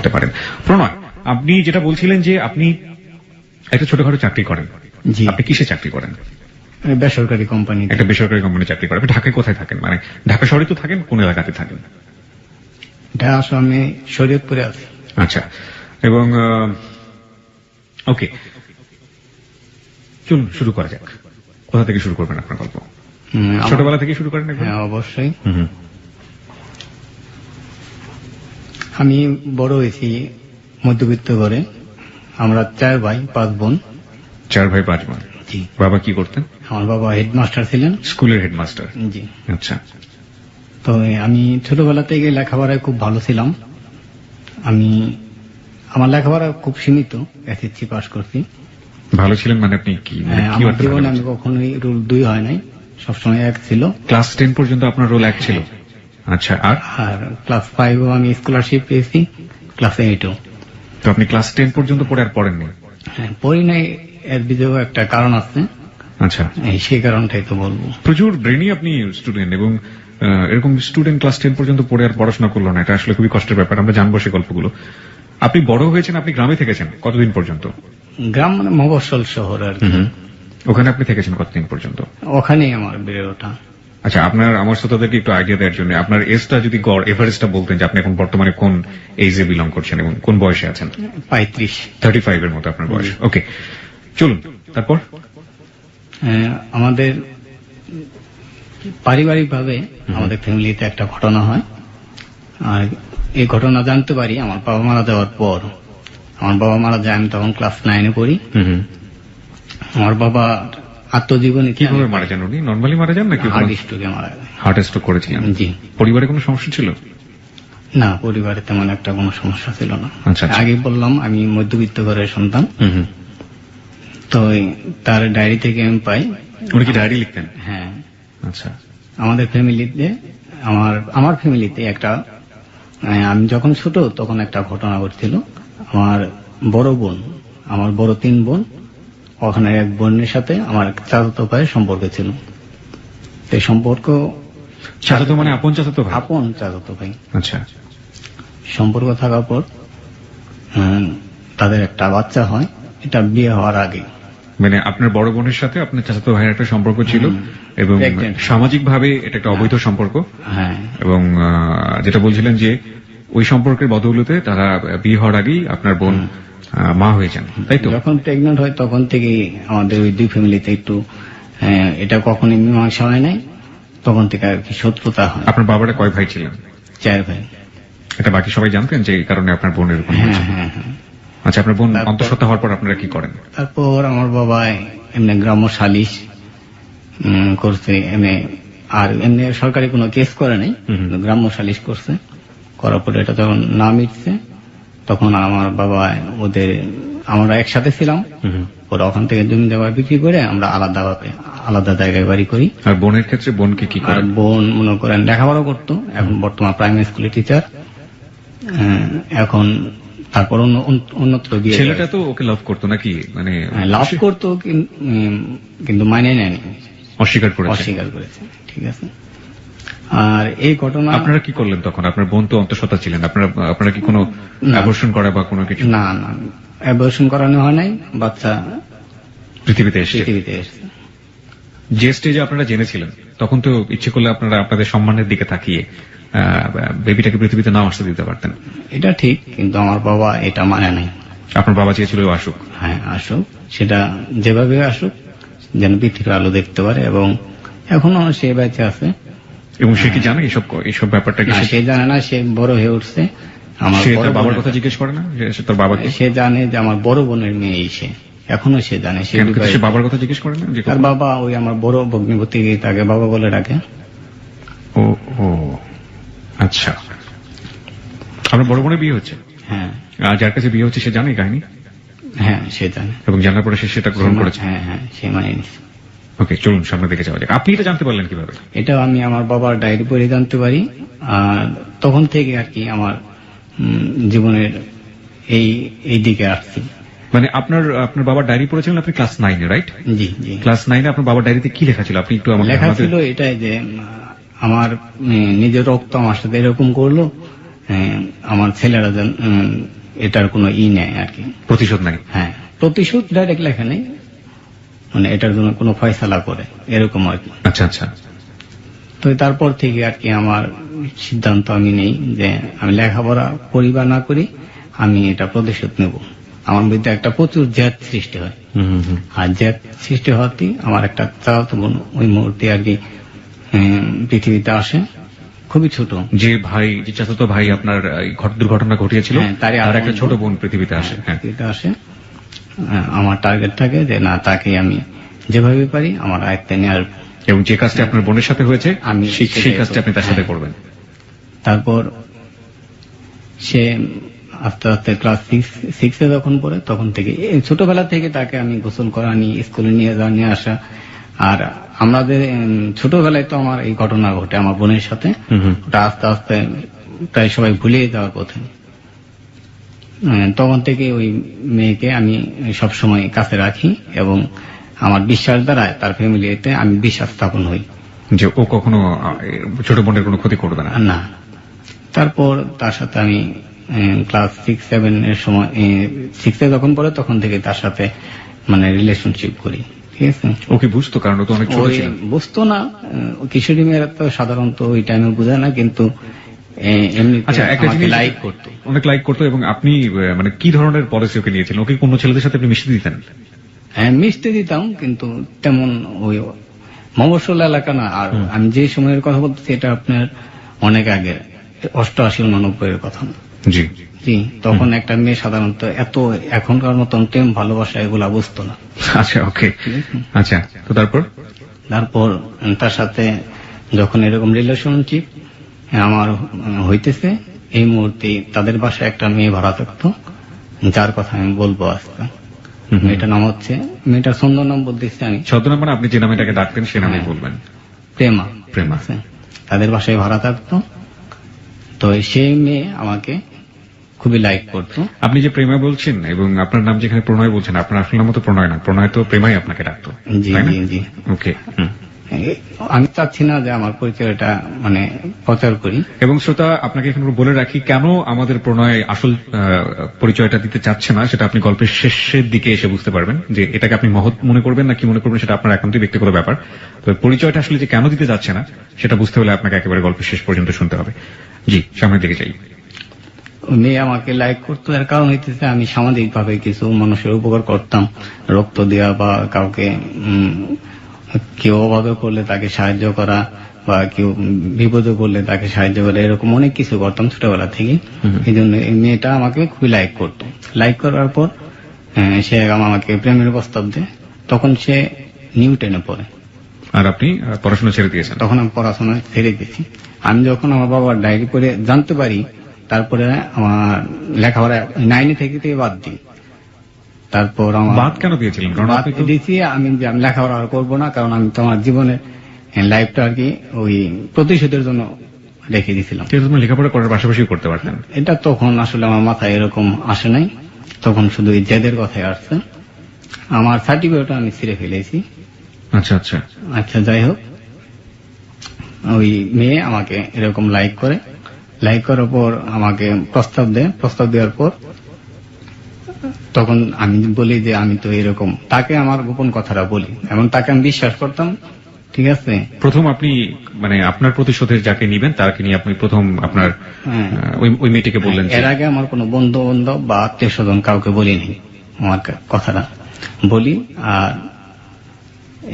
করতে পারেন। প্রণয়, আপনি যেটা বলছিলেন যে আপনি একটা ছোটখাটো চাকরি করেন, জি, আপনি কিসে চাকরি করেন? বেসরকারি কোম্পানি। একটা বেসরকারি কোম্পানি চাকরি করেন। আপনি ঢাকায় কোথায় থাকেন? মানে ঢাকা শহরে তো থাকেন, কোন এলাকাতে থাকেন? ঢাকা আমি শরীয়তপুরে আছি। আচ্ছা, এবং ওকে, চলুন শুরু করা যাক। কোথা থেকে শুরু করবেন আপনার গল্প? ছোটবেলা থেকে শুরু করেন? হ্যাঁ, অবশ্যই। আমি বড় হয়েছি মধ্যবিত্ত ঘরে। আমরা 4 ভাই 5 বোন। 4 ভাই 5 বোন। জি। বাবা কি করতেন? আমার বাবা হেডমাস্টার ছিলেন। স্কুলের হেডমাস্টার? জি। আচ্ছা। তো আমি ছোটবেলা থেকে লেখাপড়ায় খুব ভালো ছিলাম। আমার লেখাপড়া খুব সীমিত, এসএসসি পাস করছি। ভালো ছিলেন মানে আপনি কি? আমার জীবনে আমি কখনোই রুল 2 হয় নাই, সবসময় 1 ছিল। ক্লাস 10 পর্যন্ত আপনার রোল 1 ছিল? আচ্ছা, আর ক্লাস 5 আমি স্কলারশিপ পেয়েছি, ক্লাস 8ও। তো আপনি ক্লাস 10 পর্যন্ত পড়ে আর পড়েননি? হ্যাঁ, পড়ি নাই, এর বিধেও একটা কারণ আছে। আচ্ছা, সেই কারণটাই তো বলবো। প্রচুর ব্রেনি আপনি স্টুডেন্ট, এবং এরকম স্টুডেন্ট ক্লাস 10 পর্যন্ত পড়ে আর পড়াশোনা করলো না, এটা আসলে খুবই কষ্টের ব্যাপার। আমরা জানবো সেই গল্পগুলো। আপনি বড় হয়েছেন, আপনি গ্রামে থেকেছেন কতদিন পর্যন্ত? গ্রাম মানে মফস্বল শহর আর কি। ওখানে আপনি থেকেছেন কতদিন পর্যন্ত? ওখানেই আমার বেড়ে ওঠা। আচ্ছা, আপনার আমার শ্রোতাদেরকে একটু আইডিয়া দেওয়ার জন্য আপনার এজটা যদি গড় এভারেজটা বলতেন, যে আপনি এখন বর্তমানে কোন এজে বিলং করছেন এবং কোন বয়সে আছেন? 35 এর মতো আপনার বয়স। ওকে, চলুন তারপর। আমাদের পারিবারিকভাবে আমাদের ফ্যামিলিতে একটা ঘটনা হয়, আর এই ঘটনা জানতে পারি আমার বাবা মারা যাওয়ার পর। আমার বাবা মারা যায়, আমি তখন ক্লাস 9-এ পড়ি। আমার বাবা আত্মজীবনী। কিভাবে মারা যান উনি? নর্মালি মারা যান নাকি হার্ট স্ট্রোকে মারা যায়? হার্ট স্ট্রোক করেছিলেন? জি। পরিবারে কোনো সমস্যা ছিল? না, পরিবারে তেমন একটা কোনো সমস্যা ছিল না। আচ্ছা, আগে বললাম আমি মধ্যবিত্ত ঘরের সন্তান। তো তার ডায়েরি থেকে আমি পাই। উনি কি ডায়েরি লিখতেন? হ্যাঁ। আচ্ছা। আমাদের ফ্যামিলিতে, আমার ফ্যামিলিতে একটা, আমি যখন ছোট তখন একটা ঘটনা ঘটছিল। আমার বড় বোন, আমার বড় 3 বোন, ওখানে এক বোনের সাথে আমার চাচাতো ভাইয়ের সম্পর্ক ছিল। সেই সম্পর্ক চাচাতো মানে আপন চাচাতো ভাই? আপন চাচাতো ভাই। আচ্ছা। সম্পর্ক থাকার পর তাদের একটা বাচ্চা হয়, এটা বিয়ে হওয়ার আগে। মানে আপনার বড় বোনের সাথে আপনার চাচাতো ভাইয়ের একটা সম্পর্ক ছিল, এবং সামাজিকভাবে এটা একটা অবৈধ সম্পর্ক। হ্যাঁ। এবং যেটা বলছিলেন যে ওই সম্পর্কের বদৌলতে তারা বিয়ে হওয়ার আগেই আপনার বোন মা হয়ে যান, তাই তো? যখন প্রেগনেন্ট হয় তখন থেকে আমাদের ওই 2 ফ্যামিলিতে একটু এটা কখনোই মীমাংসা হয় নাই, তখন থেকে আর কি শত্রুতা হয়। আপনার বাবারা কয় ভাই ছিলেন? 4 ভাই। এটা বাকি সবাই জানতেন যে এই কারণে আপনার বোন এরকম? হ্যাঁ। আচ্ছা, আপনার বোন অন্তঃসত্ত্বা হওয়ার পর আপনারা কি করেন? তারপর আমার বাবা এমনি গ্রাম্য সালিশ করছে, আর এমনি সরকারি কোনো কেস করে নাই, গ্রাম্য সালিশ করছে। করার পরে এটা যখন না মিটছে, তখন আমার বাবা আমরা একসাথে ছিলাম, ওরা ওখান থেকে জমি জায়গা বিক্রি করে আমরা আলাদা জায়গায় বাড়ি করি। আর বোনের ক্ষেত্রে বোনকে কি করেন? বোন মনে করেন লেখাপড়া করতো, এখন বর্তমান প্রাইমারি স্কুলের টিচার। এখন তারপর অন্যত্র বিয়ে। ছেলেটা তো ওকে লাভ করতো নাকি? মানে লাভ করতো, কিন্তু মানে নেয়নি, অস্বীকার করেছে। ঠিক আছে। আর এই ঘটনা আপনারা কি করলেন তখন? আপনার বোন তো অন্তঃসত্ত্বা ছিলেন, আপনারা কি কোনো অ্যাবর্শন করা বা কোনো কিছু? না, অ্যাবর্শন করানো হয় নাই, বাচ্চা পৃথিবীতে এসেছে। যে স্টেজে আপনারা জেনেছিলেন, তখন তো ইচ্ছে করলে আপনারা আপনাদের সম্মানের দিকে তাকিয়ে বেবিটাকে পৃথিবীতে নাও আসতে দিতে পারতেন। এটা ঠিক, কিন্তু আমার বাবা এটা মানে নাই। আপনার বাবা চেয়েছিল আসুক? হ্যাঁ, আসুক, সেটা যেভাবে আসুক, যেন পৃথিবীর আলো দেখতে পারে, এবং এখনো সে বেঁচে আছে। এবং সে কি জানে এইসব ব্যাপারটা? সে জানে না, সে বড় হয়ে উঠছে। সে তার বাবার কথা জিজ্ঞেস করে না তার বাবাকে? সে জানে যে আমার বড় বোনের মেয়ে, এখনো সে জানে। সে বাবার কথা জিজ্ঞেস করে না? তার বাবা ওই আমার বড় ভগ্নিপতি, তাকে বাবা বলে ডাকে। ও, আচ্ছা। আপনার বড় বোনের বিয়ে হচ্ছে? হ্যাঁ। আর যার কাছে বিয়ে হচ্ছে সে জানে কাহিনী? হ্যাঁ, সে জানে। এবং জানার পরে সে সেটা গ্রহণ করেছে? হ্যাঁ, সে মানে নিচ্ছে। ওকে, চলুন সামনে দিকে যাওয়া যাক। আপনি এটা জানতে পারলেন কিভাবে? এটা আমি আমার বাবার ডায়েরি পড়ে জানতে পারি। আর তখন থেকে আর কি আমার জীবনের এই দিকে আসছি। মানে আপনার বাবার ডায়েরি পড়েছিলেন আপনি ক্লাস 9-এ, রাইট? জি। ক্লাস 9-এ আপনার বাবার ডায়েরিতে কি লেখা ছিল? আপনি একটু আমাকে। লেখা ছিল এটাই যে আমার নিজের রক্ত আমার সাথে এরকম করলো, আমার ছেলেরা যেন এটার কোনো নেয় আর কি। প্রতিশোধ নাই। হ্যাঁ, প্রতিশোধ ডাইরেক্ট লেখা নেই, মানে এটার জন্য কোনো ফয়সালা করে এরকম আর কি। আচ্ছা আচ্ছা। তো তারপর থেকে আর কি আমার সিদ্ধান্ত আমি নেই যে আমি লেখাপড়া করি বা না করি, আমি এটা প্রতিশোধ নেব। আমার মধ্যে একটা প্রচুর জেদ সৃষ্টি হয়, আর জেদ সৃষ্টি হওয়াতেই আমার একটা চাচাতো বোন ওই মুহূর্তে আর কি পৃথিবীতে আসে, খুবই ছোট। যে ভাই, যে চাচাতো ভাই আপনার এই দুর্ঘটনা ঘটিয়েছিল, হ্যাঁ, তারই আর আরেক একটা বোন। ছোট বোন পৃথিবীতে আসে। হ্যাঁ, পৃথিবীতে আসে। আমার টার্গেট থাকে যে না, তাকে আমি যেভাবে পারি আমার আয়ত্তে নিয়ে আসবো। এবং যে কাজটা আপনার বোনের সাথে হয়েছে আমি সেই সেটাই কাজটা আপনি তার সাথে করবেন। তারপর সে আস্তে আস্তে ক্লাস 6 যখন পড়ে তখন থেকে ছোটবেলা থেকে তাকে আমি গোসল করানি, স্কুলে নিয়ে যাওয়া নিয়ে আসা। আর আমাদের ছোটবেলায় তো আমার এই ঘটনা ঘটে আমার বোনের সাথে, ওটা আস্তে আস্তে প্রায় সবাই ভুলিয়ে যাওয়ার পথে। তখন থেকে ওই মেয়েকে আমি সবসময় কাছে রাখি এবং আমার বিশ্বাস দ্বারা তার ফ্যামিলিতে আমি বিশ্বাস স্থাপন হই যে ও কখনো ছোট বোনের কোনো ক্ষতি করবে না। না। তারপর তার সাথে আমি ক্লাস 6-7 এর সময় 6 যখন পড়ে তখন থেকে তার সাথে মানে রিলেশনশিপ করি, ঠিক আছে। ও কি বুঝতো? কারণ ও তো অনেক ছোট ওই ছিল। বুঝতো না, কিশোরী মেয়েরা তো সাধারণত ওই টাইমে বোঝে না, কিন্তু এমনি আচ্ছা, একটা জিনিস লাইক করতো, অনেক লাইক করতো। এবং আপনি মানে কি ধরনের পলিসি ওকে নিয়েছিলেন? ওকে কোন ছেলেদের সাথে আপনি মিশতে দিতেন? হ্যাঁ মিশতে দিতাম, কিন্তু তেমন ওই মফস্বল এলাকা না। আর আমি যে সময়ের কথা বলতেছি এটা আপনার অনেক আগের, 88-89 কথা। জি জি, তখন একটা মেয়ে সাধারণত এত এখনকার মতন প্রেম ভালোবাসা এগুলা বুঝতো না। আচ্ছা, ওকে। আচ্ছা, তো তারপর তার সাথে যখন এরকম রিলেশনশিপ আমার হইতেছে, এই মুহূর্তে তাদের বাসায় একটা মেয়ে ভাড়া থাকতো, যার কথা আমি বলবো আজকে। মেয়েটার নাম হচ্ছে, মেয়েটার সুন্দর নাম বলতেছি আমি, ছদ্মনাম মানে আপনি যে নামে তাকে ডাকতেন সে নামে বলবেন। প্রেমা। প্রেমা। আছে। তাদের বাসায় ভাড়া থাকতো। তো সেই মেয়ে আমাকে খুবই লাইক করতো। আপনি যে প্রেমা বলছেন এবং আপনার নাম যেখানে প্রণয় বলছেন, আপনার আসল নাম তো প্রণয় না, প্রণয় তো প্রেমাই আপনাকে ডাকতো। জি তাই না? জি জি। ওকে। আমি চাচ্ছি না যে আমার পরিচয়টা মানে প্রচার করি। এবং শ্রোতা, আপনাকে এখন বলে রাখি কেন আমাদের প্রণয় আসল পরিচয়টা দিতে চাচ্ছে না, সেটা আপনি গল্পের শেষের দিকে এসে বুঝতে পারবেন। যে এটাকে আপনি মহৎ মনে করবেন না কি মনে করবেন সেটা আপনার একান্তই ব্যক্তিগত ব্যাপার। তবে পরিচয়টা আসলে যে কেন দিতে চাচ্ছে না সেটা বুঝতে হলে আপনাকে একেবারে গল্পের শেষ পর্যন্ত শুনতে হবে। জি, সামনের দিকে যাই। মেয়ে আমাকে লাইক করতো, এর কারণ হইতেছে আমি সামাজিক ভাবে কিছু মানুষের উপকার করতাম, রক্ত দেওয়া বা কাউকে কেউ অভাবে করলে তাকে সাহায্য করা, বা কেউ বিপদে পড়লে তাকে সাহায্য করা, এরকম অনেক কিছু করতাম ছোটবেলা থেকে। এই জন্য এই মেয়েটা আমাকে খুবই লাইক করতো। লাইক করার পর সে আমাকে প্রেমের প্রস্তাব দেয়। তখন সে নিউটেনে পড়ে। আর আপনি পড়াশোনা ছেড়ে দিয়েছেন? তখন আমি পড়াশোনা ছেড়ে দিয়েছি। আমি যখন আমার বাবার ডায়েরি পড়ে জানতে পারি, তারপরে আমার লেখাপড়া 9 থেকে বাদ দিই। তারপর আমার বাদ কেন দিয়েছিলেন? কারণ বাদ আপনি তো দিয়েছি আমি যে আমি লেখাপড়া আর করবো না, কারণ আমি তোমার জীবনের লাইফটা আর কি ওই প্রতিশোধের জন্য রেখে দিয়েছিলাম। আপনি লেখাপড়া করার পাশাপাশি করতে পারতেন। এটা তখন আসলে আমার মাথায় এরকম আসে নাই, তখন শুধু এই জেদের কথাই আসছে। আমার সার্টিফিকেট আমি ছিঁড়ে ফেলেছি। আচ্ছা আচ্ছা। আচ্ছা, যাই হোক, ওই মেয়ে আমাকে এরকম লাইক করে, লাইক করার পর আমাকে প্রস্তাব দেয়। প্রস্তাব দেওয়ার পর তখন আমি বলি যে আমি তো এরকম, তাকে আমার গোপন কথাটা বলি এবং তাকে আমি বিশ্বাস করতাম, ঠিক আছে। প্রথম আপনি মানে আপনার প্রতিশোধের যাকে নিবেন তাকে নিয়ে আপনি প্রথম আপনার হ্যাঁ। ওই মেয়েটিকে বললেন। এর আগে আমার কোনো বন্ধু বান্ধব বা আত্মীয় স্বজন কাউকে বলিনি আমার কথাটা বলি। আর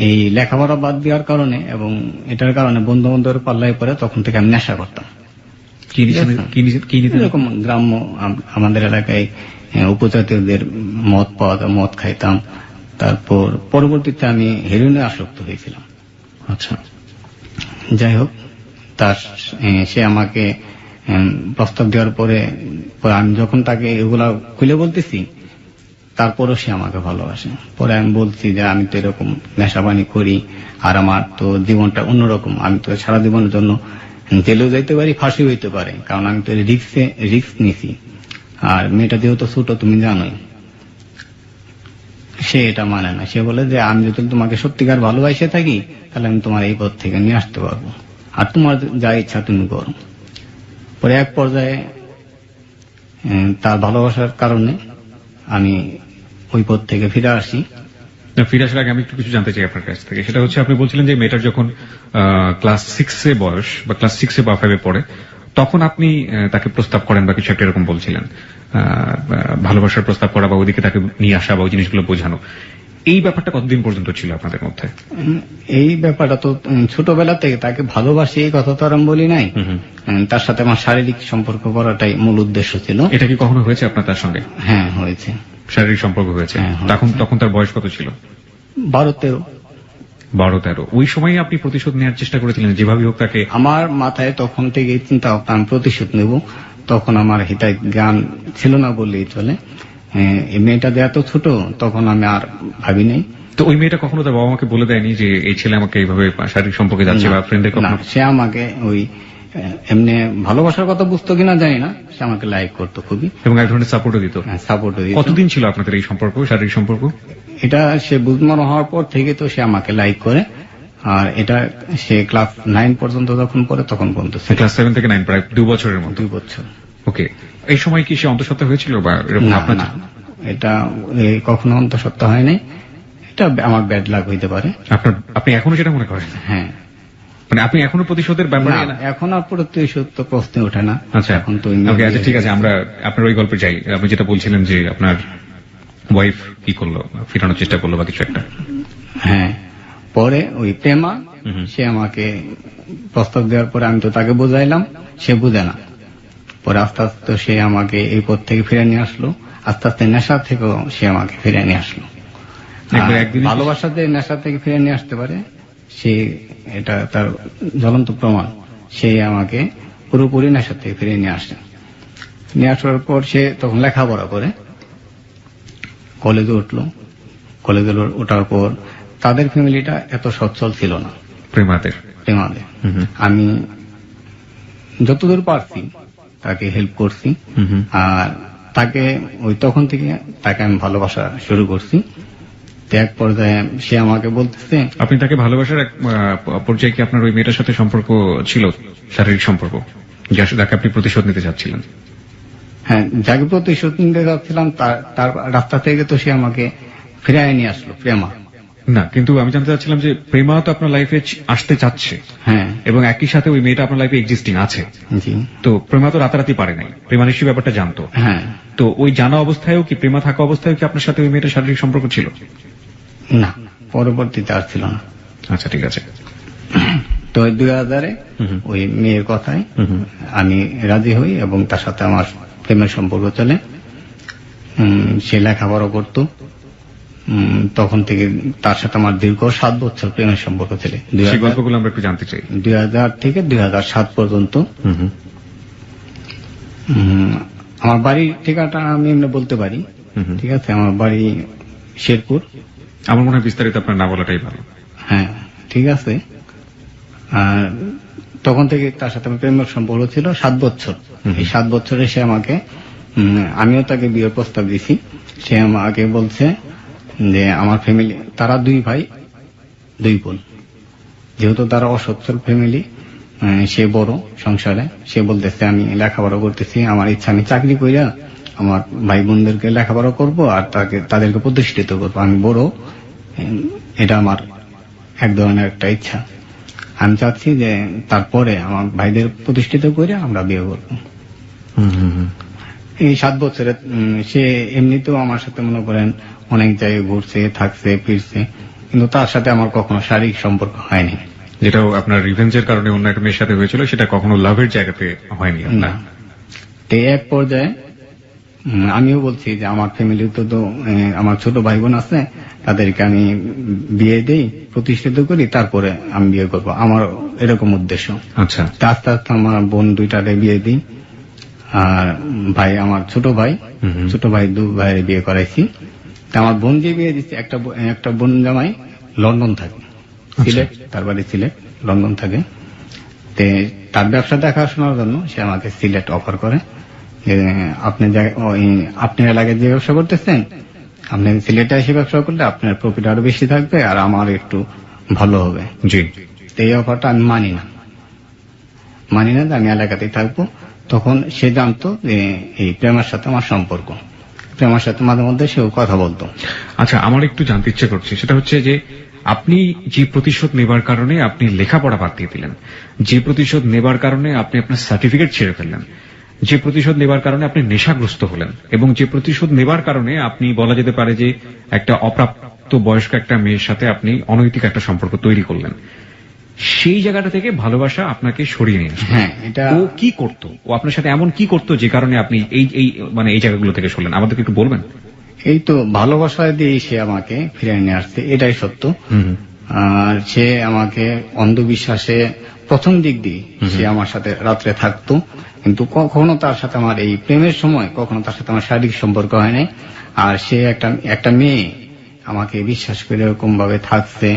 এই লেখাপড়া বাদ দেওয়ার কারণে এবং এটার কারণে বন্ধু বান্ধবের পাল্লায় পরে তখন থেকে আমি নেশা করতাম। কি নিতেন? এরকম গ্রাম্য আমাদের এলাকায় উপজাতীয়দের মদ খাইতাম। তারপর পরবর্তীতে আমি হেরোইনে আসক্ত হয়েছিলাম। আচ্ছা, যাই হোক, সে আমাকে প্রস্তাব দেওয়ার পরে আমি যখন তাকে এগুলা খুলে বলতেছি, তারপরও সে আমাকে ভালোবাসে। পরে আমি বলছি যে আমি তো এরকম নেশাবানি করি, আর আমার তো জীবনটা অন্যরকম, আমি তো সারা জীবনের জন্য জেলেও যাইতে পারি, ফাঁসি হইতে পারে, কারণ আমি তো রিস্ক নিছি। আর মেয়েটা যেহেতু ছোট তুমি জানোই। সে এটা মানে না। সে বলে যে আমি যদি তোমাকে সত্যিকার ভালোবাসে থাকি তাহলে আমি তোমার এই পথ থেকে নিয়ে আসতে পারবো, আর তোমার যা ইচ্ছা তুমি করো। পরে এক পর্যায়ে তার ভালোবাসার কারণে আমি ওই পথ থেকে ফিরে আসি। না, ফিরে আসার আগে আমি একটু কিছু জানতে চাই আপনার কাছ থেকে। সেটা হচ্ছে আপনি বলছিলেন যে মেয়েটার যখন ক্লাস 6 বয়স বা ক্লাস 6 বা 5 পড়ে, তখন আপনি তাকে প্রস্তাব করেন বা কিছু একটা এরকম বলছিলেন, ভালোবাসার প্রস্তাব করা বা ওইদিকে তাকে নিয়ে আসা বা ওই জিনিসগুলো বোঝানো। এই ব্যাপারটা কতদিন পর্যন্ত ছিল আপনাদের মধ্যে? এই ব্যাপারটা তো ছোটবেলা থেকে তাকে ভালোবাসি এই কথা তো আর আমি বলি নাই। তার সাথে আমার শারীরিক সম্পর্ক করাটাই মূল উদ্দেশ্য ছিল। এটা কি কখনো হয়েছে আপনার তার সঙ্গে? হ্যাঁ, হয়েছে। শারীরিক সম্পর্ক হয়েছে? হ্যাঁ, হয়েছে। তখন তার বয়স কত ছিল? 12-13। 12-13। ওই সময় আপনি প্রতিশোধ নেওয়ার চেষ্টা করেছিলেন যেভাবে হোক তাকে? আমার মাথায় তখন থেকে চিন্তা ভাবনা আমি প্রতিশোধ নেব। তখন আমার হিতায় জ্ঞান ছিল না বললেই চলে। এই মেয়েটা যে এত ছোট তখন আমি আর ভাবি নাই। তো ওই মেয়েটা কখনো তার বাবা মাকে বলে দেয়নি যে এই ছেলে আমাকে এইভাবে শারীরিক সম্পর্কে যাচ্ছে বা ফ্রেন্ডের না, কখনো? সে আমাকে ওই এমনি ভালোবাসার কথা বুঝতো কিনা জানি না, সে আমাকে লাইক করতো খুবই, এবং এক ধরনের সাপোর্টও দিত? সাপোর্ট দিত। কতদিন ছিল আপনাদের এই সম্পর্ক, শারীরিক সম্পর্ক? এটা সে বুঝমান হওয়ার পর থেকে তো সে আমাকে লাইক করে। আর এটা সে ক্লাস 9 পর্যন্ত যখন পড়ে তখন পর্যন্ত ছিল। ক্লাস 7 থেকে 9, প্রায় 2 বছরের মতো। 2 বছর। ওকে। এই সময় কি সে অন্তঃসত্ত্বা হয়েছিল বা এরকম? না, আপনার না, এটা কখনো অন্তঃসত্ত্বা হয় নাই। এটা আমার ব্যাড লাক হইতে পারে। আপনি এখনো সেটা মনে করেন? হ্যাঁ, মানে আপনি এখনো প্রতিশোধের ব্যাপারে? না, এখন আর প্রতিশোধ তো প্রশ্নে ওঠে না। আচ্ছা, এখন তো ওকে, আচ্ছা ঠিক আছে, আমরা আপনার ওই গল্পে যাই। আপনি যেটা বলছিলেন যে আপনার ওয়াইফ কি করলো, ফিরানোর চেষ্টা করলো বা কিছু একটা? হ্যাঁ, পরে ওই প্রেমা সে আমাকে প্রস্তাব দেওয়ার পরে আমি তো তাকে বুঝাইলাম, সে বুঝে না। পরে আস্তে আস্তে সে আমাকে এই পথ থেকে ফিরে নিয়ে আসলো। আস্তে আস্তে নেশা থেকেও সে আমাকে ফিরে নিয়ে আসলো। ভালোবাসা যে নেশা থেকে ফিরে নিয়ে আসতে পারে সে, এটা তার জ্বলন্ত প্রমাণ। সে আমাকে পুরোপুরি নেশা থেকে ফিরে নিয়ে আসে। নিয়ে আসার পর সে তখন লেখাপড়া করে, কলেজে উঠলো। কলেজে ওঠার পর তাদের ফ্যামিলিটা এত সচ্ছল ছিল না। প্রেমাদের? প্রেমাদের। আমি যতদূর পারছি তাকে হেল্প করছি। আর তাকে ওই তখন থেকে তাকে আমি ভালোবাসা শুরু করছি। এক পর্যায়ে সে আমাকে বলতেছে। আপনি তাকে ভালোবাসার এক পর্যায়ে কি আপনার ওই মেয়েটার সাথে সম্পর্ক ছিল, শারীরিক সম্পর্ক, যাকে আপনি প্রতিশোধ নিতে চাচ্ছিলেন? হ্যাঁ, যাকে প্রতিশোধ নিতে চাচ্ছিলাম তার রাস্তা থেকে তো সে আমাকে ফিরিয়ে নিয়ে আসলো প্রেমা। না, কিন্তু আমি জানতে চাচ্ছিলাম যে প্রেমা তো আপনার লাইফে আসতে চাচ্ছে, হ্যাঁ, এবং একই সাথে ওই মেয়েটা আপনার লাইফে এক্সিস্টিং আছে। জি। তো প্রেমা তো রাতারাতি পারে নাই, প্রেমা নিশ্চয়ই ব্যাপারটা জানতো। হ্যাঁ। তো ওই জানা অবস্থায়ও কি, প্রেমা থাকা অবস্থায় কি আপনার সাথে ওই মেয়েটার শারীরিক সম্পর্ক ছিল? না, পরবর্তীতে আর ছিল না। আচ্ছা, ঠিক আছে। তো 2000-এ ওই মেয়ের কথায় আমি রাজি হই এবং তার সাথে আমার প্রেমের সম্পর্ক চলে। সে লেখাপড়া করত। তখন থেকে তার সাথে আমার দীর্ঘ 7 বছর প্রেমের সম্পর্ক ছিল। সেই গল্পগুলো আমরা একটু জানতে চাই। 2000 থেকে 2007 পর্যন্ত। আমার বাড়ির ঠিকানাটা আমি এমনি বলতে পারি, ঠিক আছে? আমার বাড়ি শেরপুর। আমার মনে হয় বিস্তারিত আপনার না বলাটাই ভালো। হ্যাঁ, ঠিক আছে। আর তখন থেকে তার সাথে আমার প্রেমের সম্পর্ক ছিল 7 বছর। এই 7 বছরে সে আমাকে, আমিও তাকে বিয়ের প্রস্তাব দিছি। সে আমাকে বলছে যে আমার ফ্যামিলি, তারা 2 ভাই 2 বোন, যেহেতু তারা অসচ্ছল ফ্যামিলি, সে বড় সংসারে। সে বলতেছে আমি লেখাপড়া করতেছি, আমার ইচ্ছা আমি চাকরি কইরা আমার ভাই বোনদেরকে লেখাপড়া করব আর তাদেরকে প্রতিষ্ঠিত করবো। আমি বড়, এটা আমার এক ধরনের একটা ইচ্ছা। আমি চাচ্ছি যে তারপরে আমার ভাইদের প্রতিষ্ঠিত করে আমরা বিয়ে করব। এই 7 বছরে সে এমনিতেও আমার সাথে মনে করেন অনেক জায়গায় ঘুরছে, থাকছে, ফিরছে, কিন্তু তার সাথে আমার কখনো শারীরিক সম্পর্ক হয়নি। যেটাও আপনার রিভেঞ্জের কারণে অন্য একটা মেয়ের সাথে হয়েছিল, সেটা কখনো লাভের জায়গাতে হয়নি আপনার? তো এক পর্যায়ে আমিও বলছি যে আমার ফ্যামিলিতে তো আমার ছোট ভাই বোন আছে, তাদেরকে আমি বিয়ে দেই, প্রতিষ্ঠিত করি, তারপরে আমি বিয়ে করব, আমার এরকম উদ্দেশ্য। আচ্ছা। আস্তে আস্তে আমার বোন 2টারে বিয়ে দিই। আর ভাই, আমার ছোট ভাই 2 ভাইয়ের বিয়ে করাইছি। আমার বোন যে বিয়ে দিচ্ছে, একটা বোন জামাই লন্ডন থাকে, সিলেট, তার বাড়ি সিলেট, লন্ডন থাকে। তার ব্যবসা দেখাশোনার জন্য সে আমাকে সিলেট অফার করে, আপনি এলাকায় যে ব্যবসা করতেছেন, আপনি সিলেটে এসে ব্যবসা করলে আপনার প্রফিট আরো বেশি থাকবে আর আমার একটু ভালো হবে। জি। এই অফারটা আমি মানি না, যে আমি এলাকাতেই থাকবো। তখন সে জানতো যে এই প্রেমার সাথে আমার সম্পর্ক, প্রেমার সাথে মাঝে মধ্যে সেও কথা বলতো। আচ্ছা, আমার একটু জানতে ইচ্ছে করছে, সেটা হচ্ছে যে আপনি যে প্রতিশোধ নেবার কারণে আপনি লেখাপড়া বাদ দিয়ে দিলেন, যে প্রতিশোধ নেবার কারণে আপনি আপনার সার্টিফিকেট ছেড়ে ফেললেন, যে প্রতিশোধ নেবার কারণে আপনি নেশাগ্রস্ত হলেন, এবং যে প্রতিশোধ নেবার কারণে আপনি বলা যেতে পারে যে একটা অপ্রাপ্ত বয়স্ক একটা মেয়ের সাথে আপনি অনৈতিক একটা সম্পর্ক তৈরি করলেন, সেই জায়গাটা থেকে ভালোবাসা আপনাকে সরিয়ে নিয়ে আসে। হ্যাঁ, এটা ও কি করতো, ও আপনার সাথে এমন কি করতো যে কারণে আপনি এই মানে এই জায়গাগুলো থেকে সরলেন, আমাদেরকে একটু বলবেন? এই তো ভালোবাসা দিয়ে সে আমাকে ফিরে নিয়ে আসছে, এটাই সত্য। আর সে আমাকে অন্ধবিশ্বাসে প্রথম দিক দিয়ে সে আমার সাথে রাত্রে থাকতো, কিন্তু কখনো তার সাথে আমার এই প্রেমের সময় কখনো তার সাথে আমার শারীরিক সম্পর্ক হয় নাই। আর সে একটা মেয়ে আমাকে বিশ্বাস করে এরকম ভাবে থাকছে,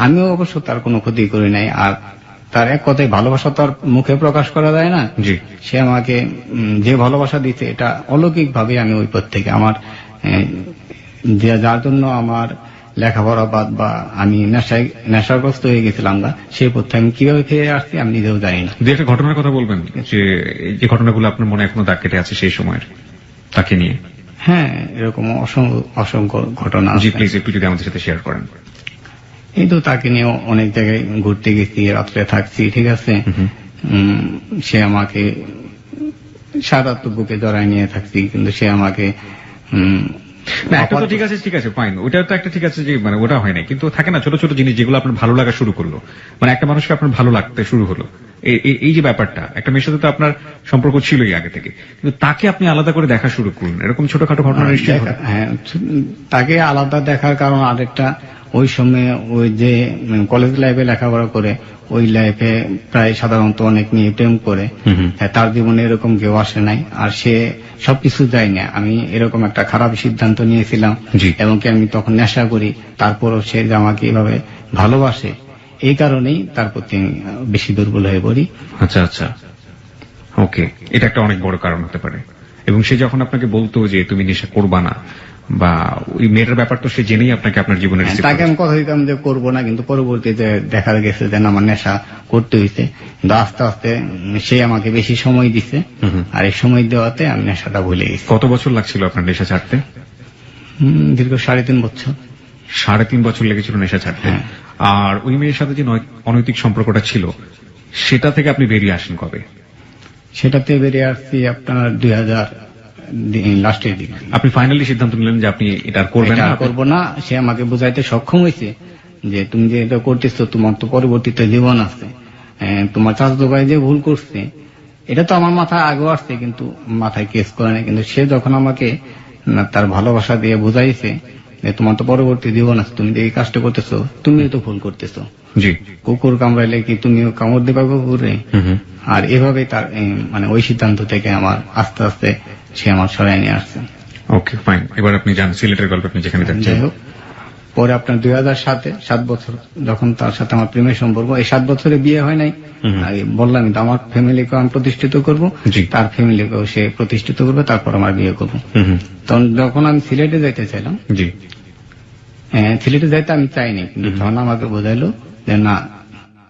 আমিও অবশ্য তার কোনো ক্ষতি করি নাই। আর তার এক কথায় ভালোবাসা তো আর মুখে প্রকাশ করা যায় না। জি। সে আমাকে যে ভালোবাসা দিতে, এটা অলৌকিক ভাবে আমি ওই পথ থেকে আমার যার জন্য আমার লেখাপড়া বাদ বা আমি নেশাগ্রস্ত হয়ে গেছিলাম না, সেই পথে আমি কিভাবে ফিরে আসছি আমি নিজেও জানি না। দু একটা ঘটনার কথা বলবেন, যে যে ঘটনাগুলো আপনার মনে এখনো দাগ কেটে আছে সেই সময়ের, তাকে নিয়ে? হ্যাঁ, এরকম অসংখ্য ঘটনা জি, আছে। প্লিজ একটু যদি আমাদের সাথে শেয়ার করেন। এই তো তাকে নিয়ে অনেক জায়গায় ঘুরতে গেছি, রাত্রে থাকছি, ঠিক আছে। সে আমাকে সারা রাত বুকে জড়ায় নিয়ে থাকছি, কিন্তু সে আমাকে না, একটা তো ঠিক আছে ফাইন, ওটা তো একটা ঠিক আছে যে মানে ওটা হয় না, কিন্তু থাকে না ছোট ছোট জিনিস যেগুলো আপনার ভালো লাগা শুরু করলো, মানে একটা মানুষকে আপনার ভালো লাগতে শুরু হলো, এই যে ব্যাপারটা, একটা মেয়ের সাথে তো আপনার সম্পর্ক ছিলই আগে থেকে, কিন্তু তাকে আপনি আলাদা করে দেখা শুরু করলেন, এরকম ছোটখাটো ঘটনা নিশ্চয়ই ঘটে। হ্যাঁ, তাকে আলাদা দেখার কারণ আরেকটা, ওই সময় ওই যে কলেজ লাইফে লেখাপড়া করে ওই লাইফে প্রায় সাধারণত অনেক মেয়ে প্রেম করে, তার জীবনে এরকম কেউ আসে নাই। আর সে সবকিছু যায় না, আমি এরকম একটা খারাপ সিদ্ধান্ত নিয়েছিলাম, এবং কি আমি তখন নেশা করি, তারপরও সে যে আমাকে এভাবে ভালোবাসে, এই কারণেই তার প্রতি আমি বেশি দুর্বল হয়ে পড়ি। আচ্ছা আচ্ছা, ওকে, এটা একটা অনেক বড় কারণ হতে পারে। এবং সে যখন আপনাকে বলতো যে তুমি নেশা করবা না, বা ওই মেয়েটার ব্যাপার তো সে জেনেই আপনাকে আপনার জীবনে তাকে আমি কথা দিতাম যে করবো না, কিন্তু পরবর্তীতে দেখা গেছে যে আমার নেশা করতে হয়েছে। কিন্তু আস্তে আস্তে সে আমাকে বেশি সময় দিছে, আর এই সময় দেওয়াতে আমি নেশাটা ভুলে গেছি। কত বছর লাগছিল আপনার নেশা ছাড়তে? দীর্ঘ 3.5 বছর। 3.5 বছর লেগেছিল নেশা ছাড়তে। আর ওই মেয়ের সাথে যে অনৈতিক সম্পর্কটা ছিল, সেটা থেকে আপনি বেরিয়ে আসেন কবে? সেটাতে বেরিয়ে আসছি আপনার 2000 লাস্টের দিকে। আপনি ফাইনালি সিদ্ধান্ত নিলেন যে আপনি এটা করবেন না? করবো না। সে আমাকে বোঝাইতে সক্ষম হয়েছে যে তুমি যে এটা করতেছো, তোমার তো পরবর্তীতে জীবন আছে, তোমার চাচাতো ভাই যে ভুল করছে, এটা তো আমার মাথায় আগেও আসছে, কিন্তু মাথায় কেস করে না। কিন্তু সে যখন আমাকে তার ভালোবাসা দিয়ে বুঝাইছে যে তোমার তো পরবর্তী জীবন আছে, তুমি যে এই কাজটা করতেছো, তুমিও তো ভুল করতেছো। জি। কুকুর কামড়াইলে কি তুমিও কামড় দেবা কুকুরে? আর এভাবে তার মানে ওই সিদ্ধান্ত থেকে আমার আস্তে আস্তে সে আমার সরাই নিয়ে আসছে। ওকে ফাইন, এবার আপনি যান সিলেটের গল্প, আপনি যেখানে যাচ্ছেন। যাই হোক, পরে আপনার 2007-এ 7 বছর যখন তার সাথে আমার প্রেমের সম্পর্ক, এই 7 বছরে বিয়ে হয় নাই। বললাম তো আমার ফ্যামিলিকে আমি প্রতিষ্ঠিত করব, তার ফ্যামিলিকেও সে প্রতিষ্ঠিত করবে, তারপর আমার বিয়ে করব। তখন যখন আমি সিলেটে যাইতে চাইলাম, সিলেটে যাইতে আমি চাইনি, কিন্তু তখন আমাকে বোঝাইলো যে না,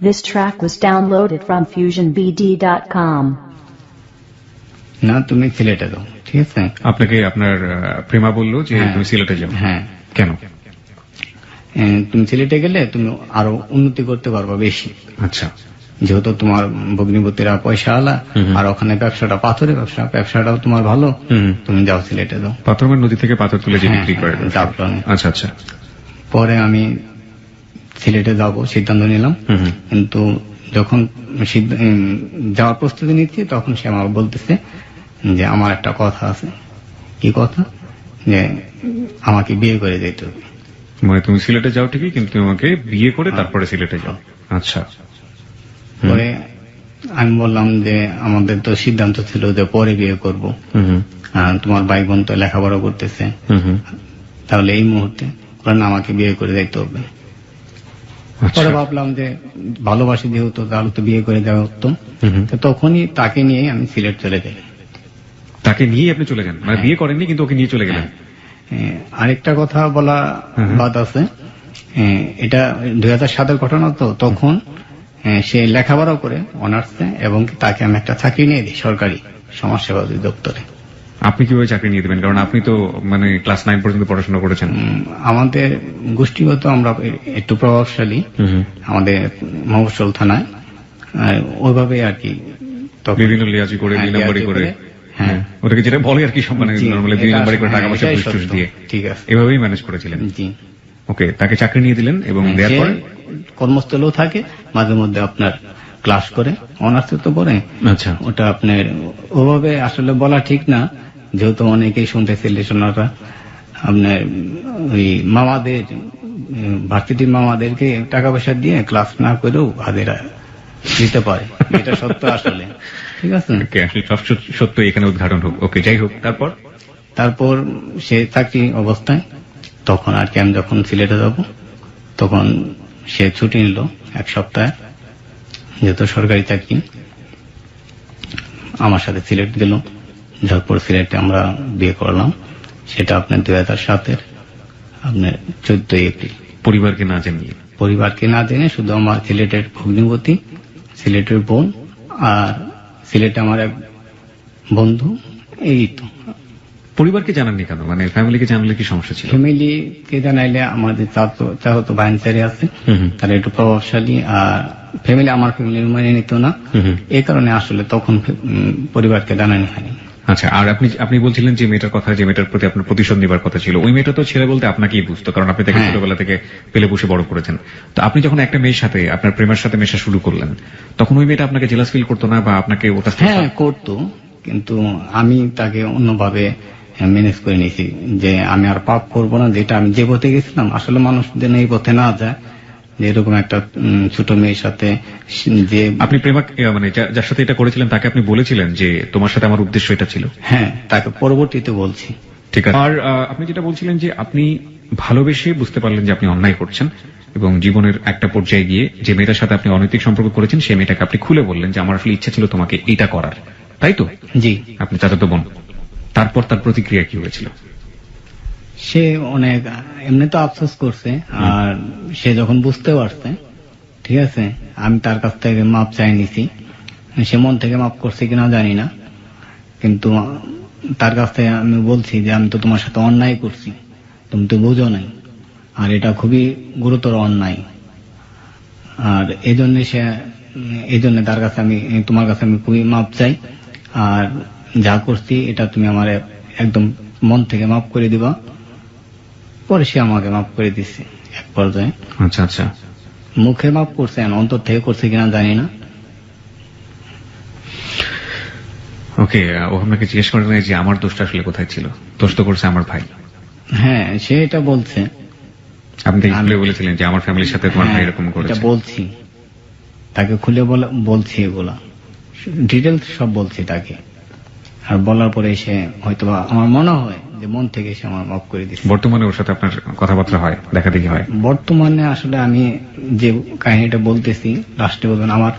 This track was downloaded from FusionBD.com. না তুমি সিলেটে যাও, ঠিক আছে। আপনাকে আপনার প্রেমা বললো যে তুমি সিলেটে যাও? হ্যাঁ। কেন? তুমি সিলেটে গেলে তুমি আরো উন্নতি করতে পারবা বেশি। আচ্ছা। যেহেতু তোমার ভগ্নিপতিরা পয়সা আলা, আর ওখানে ব্যবসাটা পাথরের ব্যবসাটাও তোমার ভালো, তুমি যাও সিলেটে যাও। পাথরঘাট নদী থেকে পাথর তুলে যে বিক্রি করে? আচ্ছা আচ্ছা। পরে আমি সিলেটে যাব সিদ্ধান্ত নিলাম, কিন্তু যখন যাওয়ার প্রস্তুতি নিচ্ছি তখন সে আমার বলতেছে যে আমার একটা কথা আছে। কি কথা? যে আমাকে বিয়ে করে যেতে হবে। মানে তুমি সিলেটে যাও ঠিকই, কিন্তু তুমি আমাকে বিয়ে করে তারপরে সিলেটে যাও। আচ্ছা। পরে আমি বললাম যে আমাদের তো সিদ্ধান্ত ছিল যে পরে বিয়ে করব, তোমার ভাই বোন তো লেখাপড়া করতেছে, তাহলে এই মুহূর্তে আমাকে বিয়ে করে যাইতে হবে। পরে ভাবলাম যে ভালোবাসি যেহেতু, তাহলে তো বিয়ে করে দেওয়া উত্তম। তখনই তাকে নিয়ে আমি সিলেট চলে যাই। তাকে নিয়ে আপনি চলে যান? মানে বিয়ে করেননি, কিন্তু ওকে নিয়ে চলে গেলেন? আরেকটা কথা বলা বাদ আছে, এটা 2007-এর ঘটনা। তো তখন সে লেখাপড়াও করে অনার্সে, এবং তাকে আমি একটা চাকরি নিয়ে দিই সরকারি সমাজসেবা অধিদপ্তরে। আপনি কিভাবে চাকরি নিয়ে দেবেন? কারণ আপনি তো মানে ক্লাস 9 পর্যন্ত পড়াশোনা করেছেন। আমাদের গোষ্ঠীগত আমরা একটু প্রভাবশালী, আমাদের মফস্বল থানায়, ওইভাবে আর কি তখন বিভিন্ন লিয়াজি করে, দুই নাম্বারি করে, হ্যাঁ ওটাকে যেটা বলে আর কি, মানে জি, নরমালি দুই এটা নাম্বারি করে আসলে- টাকা পয়সা এটাই ঘুষ টুস সত্য। দিয়ে ঠিক আছে, এভাবেই ম্যানেজ করেছিলেন। জি। ওকে, তাকে চাকরি নিয়ে দিলেন এবং দেওয়ার সে পরে কর্মস্থলেও থাকে, মাঝে মধ্যে আপনার ক্লাস করে, অনার্সে তো পড়ে। আচ্ছা, ওটা আপনার ওভাবে আসলে বলা ঠিক না, যেহেতু অনেকেই শুনতেছে লিসনাররা, আপনার ওই মামাদের, ভার্সিটির মামাদেরকে টাকা পয়সা দিয়ে ক্লাস না করেও হাজারা দিতে পারে, এটা সত্য আসলে। ঠিক আছে, ওকে, আসলে সব সত্য এখানে উদ্ঘাটন হোক। ওকে, যাই হোক, তারপর তারপর সে চাকরি অবস্থায়, তখন আর কি আমি যখন সিলেটে যাব, তখন সে ছুটি নিল 1 সপ্তাহ, যেহেতু সরকারি চাকরি, আমার সাথে সিলেট গেল। তারপর সিলেটে আমরা বিয়ে করলাম, সেটা আপনার 2007-এর আপনার 14 এপ্রিল। পরিবারকে না জানিয়ে। পরিবারকে না জেনে শুধু আমার সিলেটের ভগ্নিপতি, সিলেটের বোন, আর সিলেটে আমার এক বন্ধু, এই তো। পরিবারকে জানাননি কেন? মানে ফ্যামিলিকে জানলে কি সমস্যা ছিল? ফ্যামিলিকে জানাইলে আমাদের চাহতো বাইনচারি আছে, হুম হুম, তারা একটু প্রভাবশালী, আর ফ্যামিলি আমার ফ্যামিলির মানে নিত না, হুম হুম। এই কারণে আসলে তখন পরিবারকে জানানি হয়নি। আচ্ছা, আর আপনি বলছিলেন যে মেয়েটার কথা, যে মেয়েটার প্রতি আপনার প্রতিশোধ নেবার কথা ছিল, ওই মেয়েটা তো ছেলে বলতে আপনাকেই বুঝতো, কারণ আপনি তাকে হ্যাঁ। ছোটবেলা থেকে পেলে বসে বড় করেছেন। তো আপনি যখন একটা মেয়ের সাথে, আপনার প্রেমের সাথে মেশা শুরু করলেন, তখন ওই মেয়েটা আপনাকে জেলাস ফিল করতো না, বা আপনাকে ওটা হ্যাঁ করতো, কিন্তু আমি তাকে অন্যভাবে ম্যানেজ করে নিয়েছি, যে আমি আর পাপ করব না, যেটা আমি যে পথে গেছিলাম, আসলে মানুষ যেন এই পথে না যায়, যে এরকম একটা ছোট মেয়ের সাথে যে আপনি মানে যার সাথে এটা করেছিলেন তাকে আপনি বলেছিলেন যে তোমার সাথে আমার উদ্দেশ্য এটা ছিল? হ্যাঁ, তাকে পরবর্তীতে বলছি। ঠিক আছে। আর আপনি যেটা বলছিলেন যে আপনি ভালোবেসে বুঝতে পারলেন যে আপনি অন্যায় করছেন, এবং জীবনের একটা পর্যায়ে গিয়ে যে মেয়েটার সাথে আপনি অনৈতিক সম্পর্ক করেছেন, সেই মেয়েটাকে আপনি খুলে বললেন যে আমার আসলে ইচ্ছা ছিল তোমাকে এটা করার, তাই তো? জি। আপনি চাচাতো বোন। তারপর তার প্রতিক্রিয়া কি হয়েছিল? সে অনেক এমনি তো আফসোস করছে, আর সে যখন বুঝতে পারছে, ঠিক আছে, আমি তার কাছ থেকে মাপ চাই নিছি, সে মন থেকে মাপ করছে কিনা জানি না, কিন্তু তার কাছ থেকে আমি বলছি যে আমি তো তোমার সাথে অন্যায় করছি, তুমি তো বুঝো নাই, আর এটা খুবই গুরুতর অন্যায়, আর এই জন্য তার কাছে আমি, তোমার কাছে আমি খুবই মাপ চাই, আর যা করছি এটা তুমি আমার একদম মন থেকে মাপ করে দিবা। পরে সে আমাকে মাফ করে দিচ্ছে এক পর্যায়ে। আচ্ছা আচ্ছা, মুখে মাফ করছে, অন্তর থেকে করছে কিনা জানি না। ওকে, ও আপনাকে জিজ্ঞেস করে নাই যে আমার দোষটা আসলে কোথায় ছিল? দোষ তো করছে আমার ভাই। হ্যাঁ, সে এটা বলছে। আপনি তাকে খুলে বলেছিলেন যে আমার ফ্যামিলির সাথে তোমার ভাই হ্যাঁ, এরকম এটা করেছে? বলছি, তাকে খুলে বলছি, এগুলা ডিটেলস সব বলছি তাকে, আর বলার পরে সে হয়তো আমার মনে হয় যে মন থেকে সে আমার মাফ করে দিচ্ছে। বর্তমানে ওর সাথে আপনার কথাবার্তা হয়, দেখা দেখি হয়? বর্তমানে আসলে আমি যে কাহিনীটা বলতেছি, লাস্টে বলবেন, আমার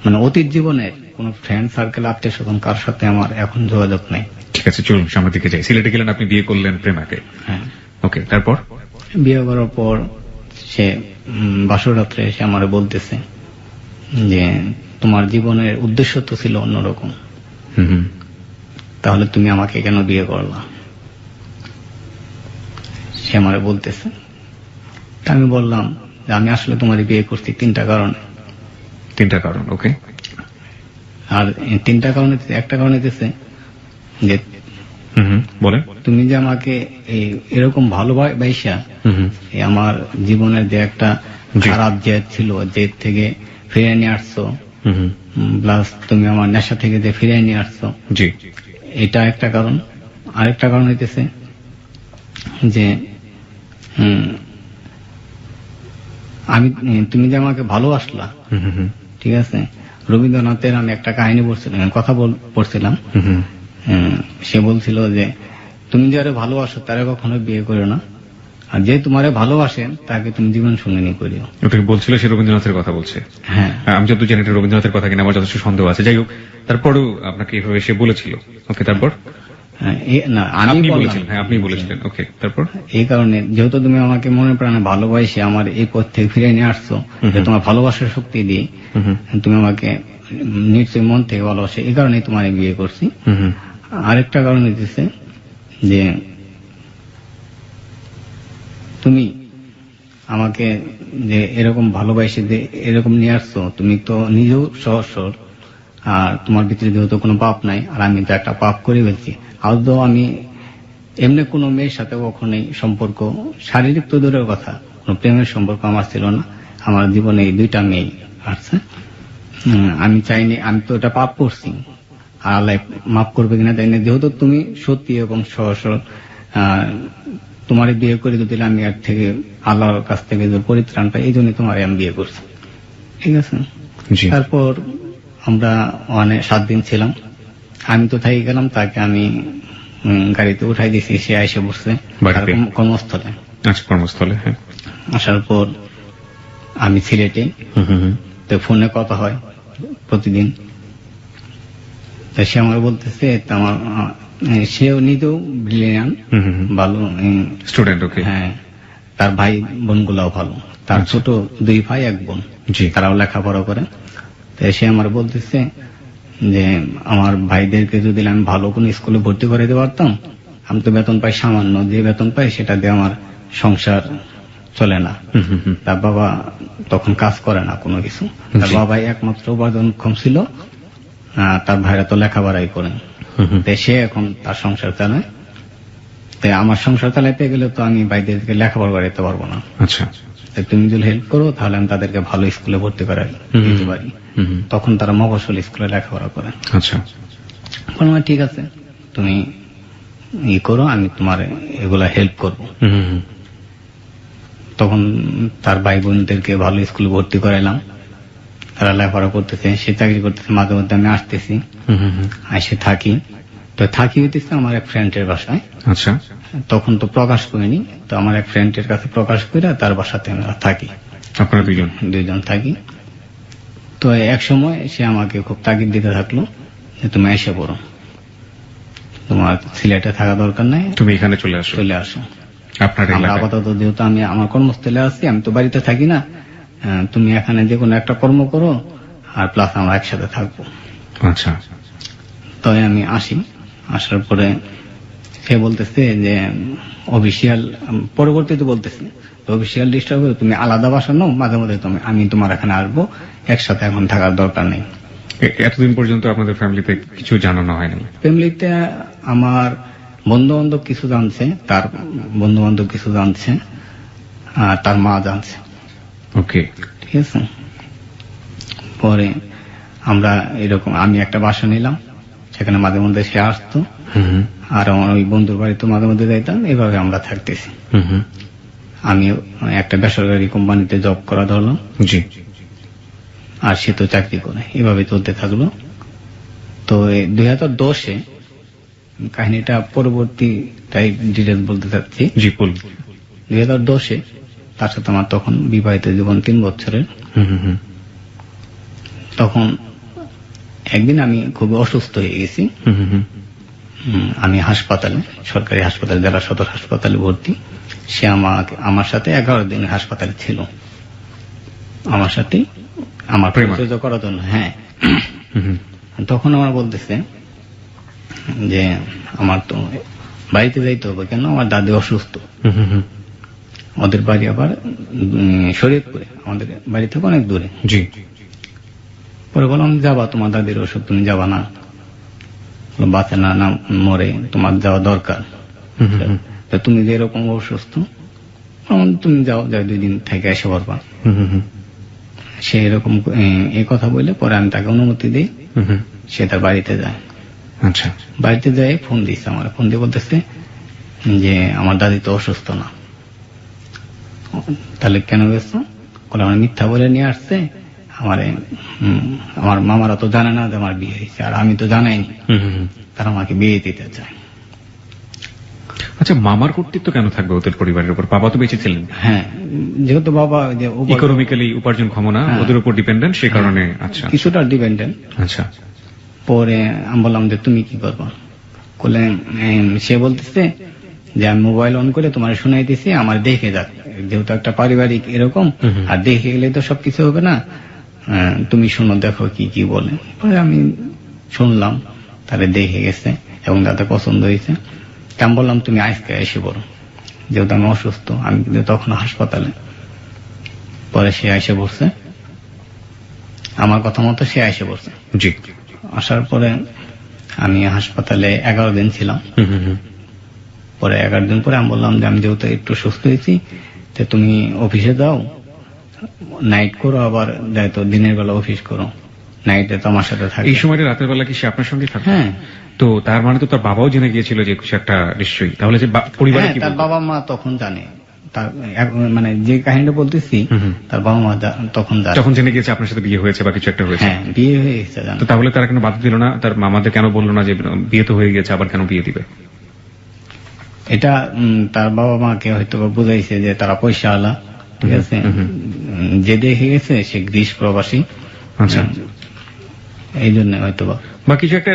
মানে অতীত জীবনের কোন ফ্রেন্ড সার্কেল, আত্মীয় স্বজন, কার সাথে আমার এখন যোগাযোগ নাই। ঠিক আছে, চলুন সামনের দিকে যাই। সিলেটে গেলেন, আপনি বিয়ে করলেন প্রেমাকে। হ্যাঁ, ওকে, তারপর? বিয়ে করার পর সে বাসরাত্রে এসে আমারে বলতেছে যে তোমার জীবনের উদ্দেশ্য তো ছিল অন্যরকম, হুম হুম, তাহলে তুমি আমাকে কেন বিয়ে করলা, সে আমারে বলতেছে। তা আমি বললাম যে আমি আসলে তোমার বিয়ে করছি 3টা কারণে। 3টা কারণ, ওকে। আর এই 3টা কারণে, একটা কারণ হইতেছে যে হুম হুম, বলেন। তুমি যে আমাকে এরকম ভালোবাসা, হুম হুম, আমার জীবনের যে একটা জি। খারাপ জেদ ছিল, জেদ থেকে ফিরে নিয়ে আসছো, হুম হুম, প্লাস তুমি আমার নেশা থেকে যে ফিরে নিয়ে আসছো, জি। এটা একটা কারণ। আরেকটা কারণ হইতেছে যে তুমি যে আমাকে ভালোবাসলা, হুম হুম হুম, ঠিক আছে, রবীন্দ্রনাথের আমি একটা কাহিনী পড়ছিলাম, কথা পড়ছিলাম, হুম হুম, সে বলছিল যে তুমি যারে ভালোবাসো তারে কখনো বিয়ে করো না, আর যে তোমারে ভালোবাসেন তাকে তুমি জীবন সঙ্গিনী করিও। ওটাকে বলছিল, সে রবীন্দ্রনাথের কথা বলছে। হ্যাঁ, আমি যত জানি এটা রবীন্দ্রনাথের কথা কিনা আমার যথেষ্ট সন্দেহ আছে। যাই হোক, তারপরও আপনাকে এভাবে সে বলেছিল। ওকে, তারপর? না আমি আপনি বললাম। বলেছিলেন, হ্যাঁ আপনি বলেছিলেন। ওকে, তারপর? এই কারণে যেহেতু তুমি আমাকে মনে প্রাণে ভালোবাসে আমার এই পথ থেকে ফিরে নিয়ে আসছো, যে তোমার ভালোবাসার শক্তি দিয়ে তুমি আমাকে নিশ্চয়ই মন থেকে ভালোবাসে, এই কারণে তোমার বিয়ে করছি। আরেকটা কারণ হচ্ছে যে তুমি আমাকে যে এরকম ভালোবাসে যে এরকম নিয়ে আসছো, তুমি তো নিজেও সহসর, আর তোমার ভিতরে যেহেতু কোনো পাপ নাই, আর আমি তো একটা পাপ করে ফেলছি। আদৌ আমি এমনি কোনো মেয়ের সাথে কখনোই সম্পর্ক, শারীরিক তো দূরের কথা, কোনো প্রেমের সম্পর্ক আমার ছিল না। আমার জীবনে এই 2টা মেয়ে আসছে। আমি চাইনি, আমি তো এটা পাপ করছি, আর আল্লাহ মাফ করবে কিনা তাই না। যেহেতু তুমি সত্যি এবং সহসর, তোমার বিয়ে করে দিলে আমি আর থেকে আল্লাহর কাছ থেকে যে পরিত্রাণ পাই, এই জন্য তোমার আমি বিয়ে করছি। ঠিক আছে। জি। তারপর আমরা 7 দিন ছিলাম। আমি তো থাকি গেলাম, তাকে আমি গাড়িতে উঠাই দিয়েছি, সে এসে বসছে বাড়িতে? কর্মস্থলে। আচ্ছা, কর্মস্থলে। হ্যাঁ। আসার পর আমি সিলেটে, তো ফোনে কথা হয় প্রতিদিন। তা সে আমার বলতেছে, আমার সেও নিজেও ব্রিলিয়ান, ভালো স্টুডেন্ট। ওকে। হ্যাঁ, তার ভাই বোন গুলাও ভালো, তার ছোট 2 ভাই 1 বোন, জি। তারাও লেখাপড়া করে। তো সে আমার বলতেছে যে আমার ভাইদেরকে যদি আমি ভালো কোনো স্কুলে ভর্তি করে দিতে পারতাম, আমি তো বেতন পাই সামান্য, যে বেতন পাই সেটা দিয়ে আমার সংসার চলে না। তার বাবা তখন কাজ করে না কোনো কিছু, তার বাবাই একমাত্র উপার্জনক্ষম ছিল, তার ভাইরা তো লেখাপড়াই করে। তাই সে এখন তার সংসার চালায়। তাই আমার সংসার চালাইতে গেলে তো আমি ভাইদেরকে লেখাপড়া করাইতে পারবো না। আচ্ছা। তাই তুমি যদি হেল্প করো তাহলে আমি তাদেরকে ভালো স্কুলে ভর্তি করাই দিতে পারি। তখন তারা মফস্বল স্কুলে লেখাপড়া করে। আচ্ছা। বললাম ঠিক আছে, তুমি করো, আমি তোমার এগুলা হেল্প করবো। তখন তার ভাই বোনদেরকে ভালো স্কুলে ভর্তি করাইলাম, তারা লেখাপড়া করতেছে, সে চাকরি করতেছে, মাঝে মধ্যে আমি আসতেছি, এসে থাকি। তো থাকি হইতেছে আমার এক ফ্রেন্ডের বাসায়। আচ্ছা। তখন তো প্রকাশ করিনি, তো আমার এক ফ্রেন্ডের কাছে প্রকাশ করে তার বাসাতে আমরা থাকি, আপনারা 2জন থাকি। তো এক সময় সে আমাকে খুব তাগিদ দিতে থাকলো যে তুমি এসে পড়ো, তোমার সিলেটে থাকা দরকার নাই, তুমি এখানে চলে আসো, চলে আসো। আপনার আমরা এলাকায়। আপাতত যেহেতু আমি আমার কর্মস্থলে আছি, আমি তো বাড়িতে থাকি না, তুমি এখানে যে কোনো একটা কর্ম করো, আর প্লাস আমরা একসাথে থাকবো। আচ্ছা। তো আমি আসি, আসার পরে সে বলতেছে যে অফিসিয়াল, পরবর্তীতে বলতেছে অফিসিয়াল ডিস্টার্ব করে তুমি আলাদা বাসা নাও, মাঝে মধ্যে আমি তোমার এখানে আসবো, একসাথে এখন থাকার দরকার নেই। এতদিন পর্যন্ত আপনাদের ফ্যামিলিতে কিছু জানানো হয়নি? ফ্যামিলিতে আমার বন্ধু বান্ধব কিছু জানছে, তার বন্ধু বান্ধব কিছু জানছে, আর তার মা জানছে। ওকে। ঠিক আছে। পরে আমরা এরকম, আমি একটা বাসা নিলাম, সেখানে মাঝে মধ্যে সে আসতো, আর আমার ওই বন্ধুর বাড়িতে মাঝে মধ্যে যাইতাম, এভাবে আমরা থাকতেছি। আমি একটা বেসরকারি কোম্পানিতে জব করা ধরলাম, জি। আর সে তো চাকরি করে, এভাবে চলতে থাকলো। তো 2010-এ কাহিনীটা পরবর্তীটাই ডিটেলস বলতে চাচ্ছি। জি, বলুন। 2010-এ তার সাথে আমার তখন বিবাহিত জীবন 3 বছরের। তখন একদিন আমি খুব অসুস্থ হয়ে গেছি। আমি হাসপাতালে, সরকারি হাসপাতালে, জেলা সদর হাসপাতালে ভর্তি। সে আমার সাথে 11 দিন হাসপাতালে ছিল, আমার সাথে আমার পরিচর্যা করার জন্য। হ্যাঁ। তখন আমার বলতেছে যে আমার তো বাড়িতে যাইতে হবে, কেন আমার দাদি অসুস্থ। ওদের বাড়ি আবার শরীয়তপুরে, আমাদের বাড়ি থেকে অনেক দূরে। জি। পরে বললাম যাবা, তোমার দাদির ওষুধ, তুমি যাবা না, বাঁচে না না মরে, তোমার যাওয়া দরকার। তা তুমি যে এরকম অসুস্থ, তুমি যাও, 2 দিন থেকে এসে পারবা। সে এরকম এই কথা বলে পরে আমি তাকে অনুমতি দিই, সে তার বাড়িতে যায়। আচ্ছা। বাড়িতে যায় ফোন দিচ্ছে, আমার ফোন দিয়ে বলতেছে যে আমার দাদি তো অসুস্থ না। তাহলে কেন গেছো? বলে আমার মিথ্যা বলে নিয়ে আসছে, আমার মামারা তো জানে না যে আমার বিয়ে হয়েছে, আর আমি তো জানাইনি, তারা আমাকে বিয়ে দিতে চায়। আচ্ছা, মামার কর্তৃত্ব কেন থাকবে ওদের পরিবারের উপর? বাবা তো বেঁচে ছিলেন। হ্যাঁ, যেহেতু বাবা যে ইকোনমিক্যালি উপার্জন ক্ষম না, ওদের উপর ডিপেন্ডেন্ট, সে কারণে। আচ্ছা, কিছুটা ডিপেন্ডেন্ট। আচ্ছা। পরে আমি বললাম যে তুমি কি করবা? বলে সে বলতেছে যে আমি মোবাইল অন করে তোমার শুনাইতেছি, আমার দেখে যাক, যেহেতু একটা পারিবারিক এরকম, আর দেখে গেলে তো সবকিছু হবে না, তুমি শুনো, দেখো কি কি বলে। পরে আমি শুনলাম, তারে দেখে গেছে এবং তাতে পছন্দ হয়েছে। আমি বললাম তুমি আজকে এসে পড়ো, যেহেতু আমি অসুস্থ, আমি কিন্তু তখন হাসপাতালে। পরে সে এসে পড়ছে, আমার কথা মতো সে এসে পড়ছে। জি। আসার পরে আমি হাসপাতালে 11 দিন ছিলাম। পরে 11 দিন পরে আমি বললাম যে আমি যেহেতু একটু সুস্থ হয়েছি, তো তুমি অফিসে যাও, নাইট করো, আবার যাইতো দিনের বেলা অফিস করো, নাইটে তো আমার সাথে থাকে। এই সময়টা রাতের বেলা কি সে আপনার সঙ্গে থাকতো? হ্যাঁ। তো তার মানে তো তার বাবাও জেনে গিয়েছিল যে কিছু একটা নিশ্চয়ই, তাহলে যে পরিবারে হ্যাঁ, কি তার বলতো? বাবা মা তখন জানে, তার মানে যে কাহিনীটা বলতেছি, তার বাবা মা তখন জানে। যখন জেনে গিয়েছে আপনার সাথে বিয়ে হয়েছে বা কিছু একটা হয়েছে। হ্যাঁ, বিয়ে হয়ে গেছে জানো। তো তাহলে তারা কেন বাধা দিল না? তার মামাদের কেন বললো না যে বিয়ে তো হয়ে গেছে, আবার কেন বিয়ে দিবে? এটা তার বাবা মাকে হয়তো বা বুঝাইছে যে তারা পয়সা আলা, ঠিক আছে, যে দেখে গেছে সে গ্রিস প্রবাসী, আচ্ছা। এই জন্য হয়তো বা। বা কিছু একটা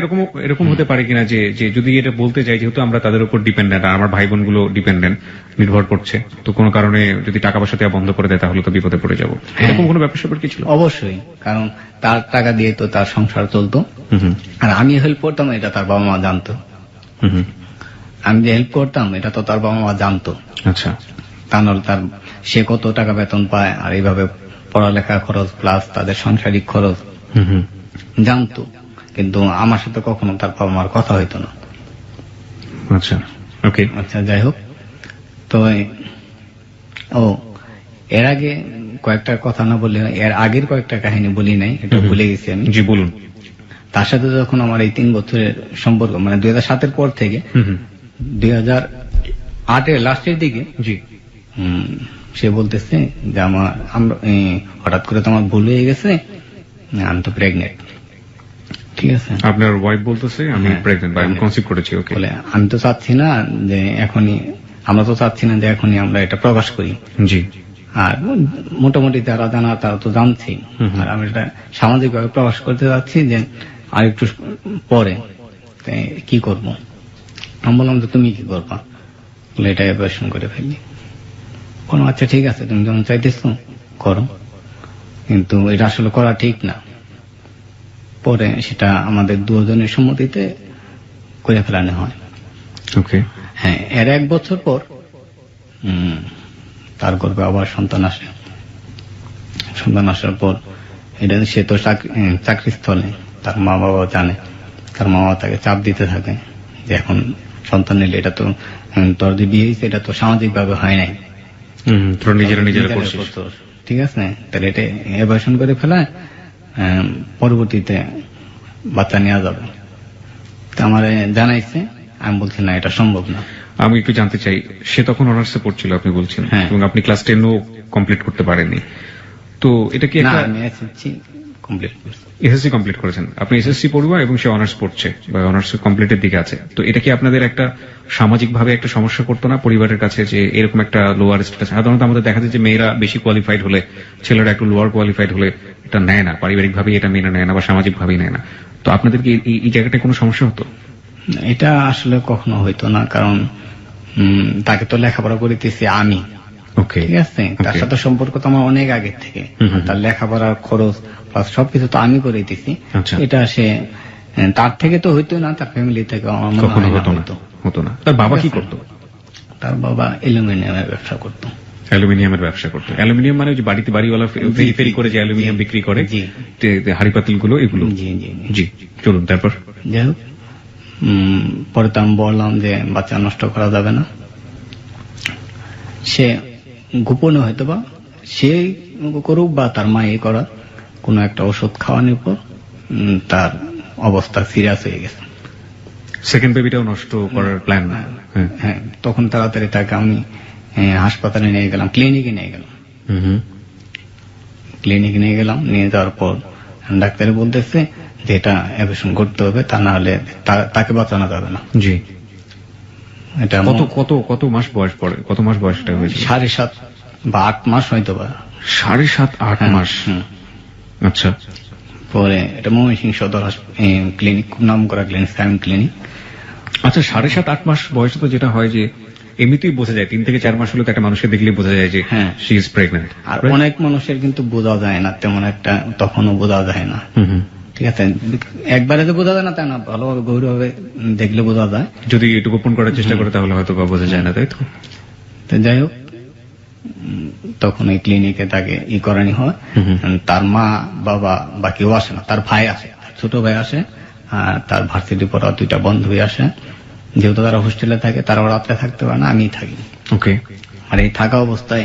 এরকম হতে পারে কিনা যে যে যদি এটা বলতে চাই, যেহেতু আমরা তাদের উপর ডিপেন্ডেন্ট, আর আমার ভাই বোন গুলো ডিপেন্ডেন্ট, নির্ভর করছে, তো কোনো কারণে যদি টাকা পয়সা দেওয়া বন্ধ করে দেয় তাহলে তো বিপদে পড়ে যাবো, এরকম কোনো ব্যাপার স্যাপার কি ছিল? অবশ্যই, কারণ তার টাকা দিয়ে তো তার সংসার চলতো, আর আমি হেল্প করতাম এটা তার বাবা মা জানতো। আমি যে হেল্প করতাম এটা তো তার বাবা মা জানতো। আচ্ছা। তা নাহলে তার সে কত টাকা বেতন পায়, আর এইভাবে পড়ালেখা খরচ প্লাস তাদের সাংসারিক খরচ জানতো, কিন্তু আমার সাথে কখনো তার বাবা মার কথা হইতো না। আচ্ছা, ওকে। আচ্ছা, যাই হোক, তো এর আগে কয়েকটা কথা না বললে, এর আগের কয়েকটা কাহিনী বলি নাই, এটা ভুলে গেছি আমি। জি, বলুন। তার সাথে যখন আমার এই 3 বছরের সম্পর্ক, মানে 2007-এর পর থেকে 2008-এর লাস্টের দিকে, জি। সে বলতেছে যে আমরা হঠাৎ করে তো আমার ভুল হয়ে গেছে, আমি তো প্রেগনেন্ট, ঠিক আছে। আপনার ওয়াইফ বলতেছে আমি হ্যাঁ, প্রেগনেন্ট বা আমি কনসিভ করেছি, ওকে। বলে আমি তো চাচ্ছি না যে এখনই, আমরা তো চাচ্ছি না যে এখনই আমরা এটা প্রকাশ করি। জি। আর মোটামুটি যারা জানা তারা তো জানছি, আর আমি এটা সামাজিক ভাবে প্রকাশ করতে যাচ্ছি যে আর একটু পরে কি করব। আমি বললাম যে তুমি কি করবা, বলে এটা অপারেশন করে ফেললি। কোনো আচ্ছা ঠিক আছে, তুমি যখন চাইতেছো করো, কিন্তু এটা আসলে করা ঠিক না। পরে সেটা আমাদের দুজনের সম্মতিতে করে ফেলানো হয়। ওকে। হ্যাঁ, এর 1 বছর পর তার গর্ভে আবার সন্তান আসে। সন্তান আসার পর এটা সে তো চাকরিস্থলে, তার মা বাবা জানে, তার মা বাবা তাকে চাপ দিতে থাকে যে এখন সন্তান নিলে এটা তো তোর যে বিয়ে হয়েছে এটা তো সামাজিক ভাবে হয় নাই, তোর নিজেরা করছিস, ঠিক আছে, তাহলে এটা অ্যাবর্শন করে ফেলায় পরবর্তীতে বাচ্চা নেওয়া যাবে। তা আমার জানাইছে, আমি বলছি না এটা সম্ভব না। আমি একটু জানতে চাই, সে তখন অনার্সে পড়ছিল আপনি বলছেন, হ্যাঁ। এবং আপনি ক্লাস 10ও কমপ্লিট করতে পারেননি, তো এটা কি না, একটা আমি এসএসসি কমপ্লিট করছি। এসএসসি কমপ্লিট করেছেন আপনি, এসএসসি পড়ুয়া এবং সে অনার্স পড়ছে বা অনার্স কমপ্লিটের দিকে আছে, তো এটা কি আপনাদের একটা সামাজিক ভাবে একটা সমস্যা করতো না পরিবারের কাছে যে এরকম একটা লোয়ার স্ট্যাটাস? সাধারণত আমাদের দেখা যায় যে মেয়েরা বেশি কোয়ালিফাইড হলে, ছেলেরা একটু লোয়ার কোয়ালিফাইড হলে এটা নেয় না, পারিবারিক ভাবে এটা মেনে নেয় না বা সামাজিক ভাবেই নেয় না, তো আপনাদের কি এই জায়গাটায় কোনো সমস্যা হতো? এটা আসলে কখনো হইতো না, কারণ তাকে তো লেখাপড়া করিতেছি আমি, ওকে, ঠিক আছে, তার সাথে সম্পর্ক তো আমার অনেক আগের থেকে, তার লেখাপড়ার খরচ প্লাস সবকিছু তো আমি করিতেছি। আচ্ছা। এটা সে তার থেকে তো হইতো না, তার ফ্যামিলি থেকে আমার মনে কখনো হয় না হতো না। তার বাবা কি করতো? তার বাবা অ্যালুমিনিয়ামের ব্যবসা করতো। অ্যালুমিনিয়ামের ব্যবসা করতো? অ্যালুমিনিয়াম মানে যে বাড়িতে বাড়িওয়ালা ফেরি ফেরি করে যে অ্যালুমিনিয়াম বিক্রি করে, জি। হাড়ি পাতিল গুলো, এগুলো? জি জি জি, চলুন তারপর। যাই হোক, পরে তো আমি বললাম যে বাচ্চা নষ্ট করা যাবে না। সে গোপনে হয়তো বা সে করুক বা তার মা এ করার কোন একটা ওষুধ খাওয়ানোর পর তার অবস্থা সিরিয়াস হয়ে গেছে। সেকেন্ড বেবিটাও নষ্ট করার প্ল্যান? হ্যাঁ, তখন তাড়াতাড়ি তাকে আমি হাসপাতালে নিয়ে গেলাম, ক্লিনিকে নিয়ে গেলাম। নিয়ে যাওয়ার পর ডাক্তার বলতেছে যে এটা অপারেশন করতে হবে, তা না হলে তাকে বাঁচানো যাবে না। জি। এটা কত মাস বয়স পড়ে? কত মাস বয়সটা হয়েছে? 7.5 বা 8 মাস হয়তো বা। 7.5-8 মাস? আচ্ছা। পরে এটা ময়মনসিংহ সদর ক্লিনিক, খুব নাম করা ক্লিনিক, সাইম ক্লিনিক। আচ্ছা 7.5-8 মাস বয়সে তো যেটা হয় যে এমনিতেই বোঝা যায়, 3 থেকে 4 মাস হলে তো একটা মানুষকে দেখলে বোঝা যায় যে হ্যাঁ। She is pregnant. আর অনেক মানুষের কিন্তু বোঝা যায় না তেমন একটা, তখনও বোঝা যায় না। ঠিক আছে, একবারে যে বোঝা যায় না তা না, ভালোভাবে গভীরভাবে দেখলে বোঝা যায়। যদি একটু গোপন করার চেষ্টা করে তাহলে হয়তো বা বোঝা যায় না, তাই তো? তো যাই হোক, তখন ওই ক্লিনিকে তাকে করানি হয়। তার মা বাবা বা কেউ আসে না, তার ভাই আসে, তার ছোট ভাই আসে, আর তার ভার্সিটি পড়া 2টা বন্ধুই আসে। যেহেতু তারা হোস্টেলে থাকে, তারা রাত্রে থাকতে পারে না, আমি থাকি। ওকে। আর এই থাকা অবস্থায়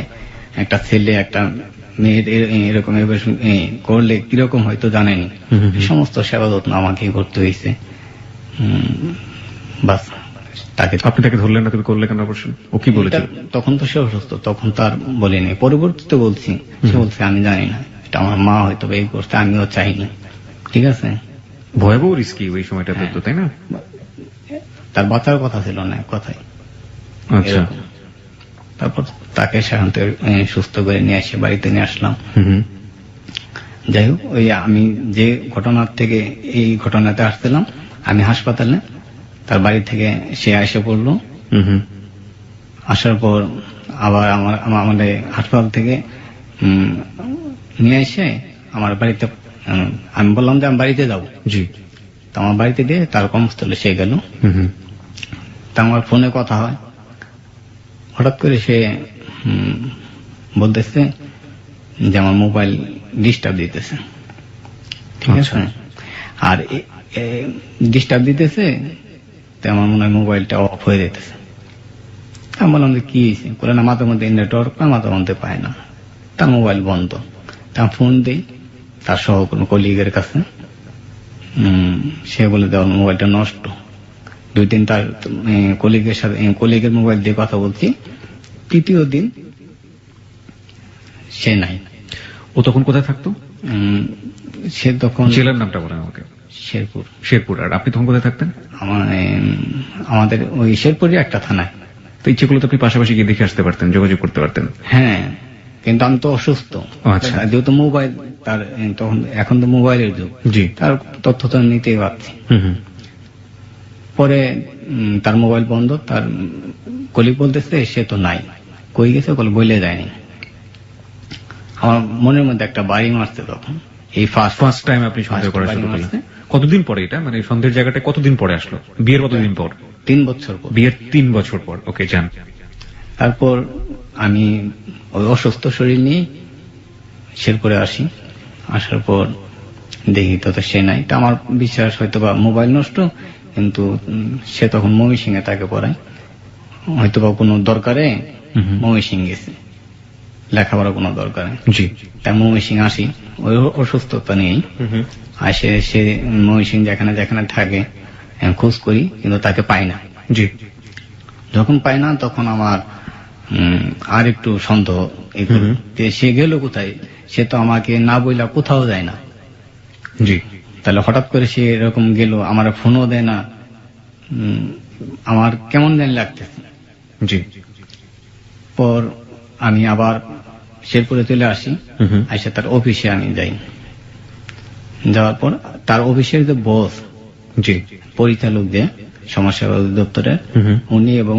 একটা ছেলে একটা মেয়ের এরকম করলে কিরকম হয়তো জানেনি। এই সমস্ত সেবা যত্ন আমাকেই করতে হয়েছে। বাস, তাকে আপনি তাকে ধরলেন না, তুমি করলে কেন অপারেশন? ও কি বলেছিল? তখন তো সে অসুস্থ, তখন তার বলিনি। পরবর্তীতে বলছি, সে বলছে আমি জানি না, এটা আমার মা হয়তো এই করতে, আমিও চাইনি। ঠিক আছে, ভয়াবহ রিস্কি ওই সময়টাতে তো, তাই না? তার বাঁচার কথা ছিল না কথাই। আচ্ছা। এরকম। তারপর তাকে সেখান থেকে সুস্থ করে নিয়ে এসে বাড়িতে নিয়ে আসলাম। যাই হোক, ওই আমি যে ঘটনার থেকে এই ঘটনাতে আসছিলাম, আমি হাসপাতালে, তার বাড়ি থেকে সে এসে পড়লো। আসার পর আবার আমাদের হাসপাতাল থেকে নিয়ে এসে আমার বাড়িতে, আমি বললাম যে আমি বাড়িতে যাব। জি। তো আমার বাড়িতে দিয়ে তার কর্মস্থলে সে গেল। তা আমার ফোনে কথা হয়, হঠাৎ করে সে বলতেছে যে আমার মোবাইল ডিস্টার্ব দিতেছে। ঠিক আছে, আর ডিস্টার্ব দিতেছে, তো আমার মনে হয় মোবাইলটা অফ হয়ে যেতেছে। আমি বললাম যে কি হয়েছে, বলে না মাঝে মধ্যে নেটওয়ার্ক পায়, মাঝে মধ্যে পায় না, তার মোবাইল বন্ধ। তা ফোন দিই তার সহ কোনো কলিগের কাছে, সে বলে দেওয়ার মোবাইলটা নষ্ট। 2-3 তার কলিগের সাথে, কলিগের মোবাইল দিয়ে কথা বলছি। 3য় দিন সে নাই। ও তখন কোথায় থাকতো? সে তখন জেলার নামটা বলেন আমাকে। শেরপুর। শেরপুর। আর আপনি তখন কোথায় থাকতেন? আমাদের ওই শেরপুরের একটা থানায়। তো ইচ্ছে করলে তো আপনি পাশাপাশি গিয়ে দেখে আসতে পারতেন, যোগাযোগ করতে পারতেন। হ্যাঁ, কিন্তু আমি তো অসুস্থ। আচ্ছা। যেহেতু মোবাইল তার তখন, এখন তো মোবাইলের যুগ, জি। তার তথ্য তো নিতেই পারছি। পরে তার মোবাইল বন্ধ, তার কলিগ বলতেছে সে তো নাই, কই গেছে বলে যায়নি। আমার মনের মধ্যে একটা বাড়ি মারছে তখন, এই ফার্স্ট টাইম আপনি সন্দেহ করা শুরু করলেন। কতদিন পরে এটা, মানে সন্দেহের জায়গাটা কতদিন পরে আসলো? বিয়ের কতদিন পর? 3 বছর পর। বিয়ের 3 বছর পর। ওকে, যান। তারপর আমি ওই অসুস্থ শরীর নিয়ে শেরপুরে আসি। আসার পর দেখি তো সে নাই। তা আমার বিশ্বাস হয়তো বা মোবাইল নষ্ট, কিন্তু সে তখন ময়মনসিংহে তাকে পড়ায়, হয়তো বা কোনো দরকারে ময়মনসিংহ গেছে, লেখাপড়া কোনো দরকারে। জি। তাই ময়মনসিংহ আসি ওই অসুস্থতা নিয়েই। আসে সে ময়মনসিংহ যেখানে যেখানে থাকে খোঁজ করি, কিন্তু তাকে পাই না। জি। যখন পাই না তখন আমার আর একটু সন্দেহ, সে গেল কোথায়, সে তো আমাকে না বইলা কোথাও যায় না। জি। তাহলে হঠাৎ করে সে এরকম গেল, আমার ফোনও দেয় না, আমার কেমন জানি লাগতেছে। জি। পর আমি আবার শেরপুরে চলে আসি, এসে তার অফিসে আমি যাই। যাওয়ার পর তার অফিসের যে বস, জি, পরিচালক যে সমাজসেবা অধিদপ্তরের, উনি এবং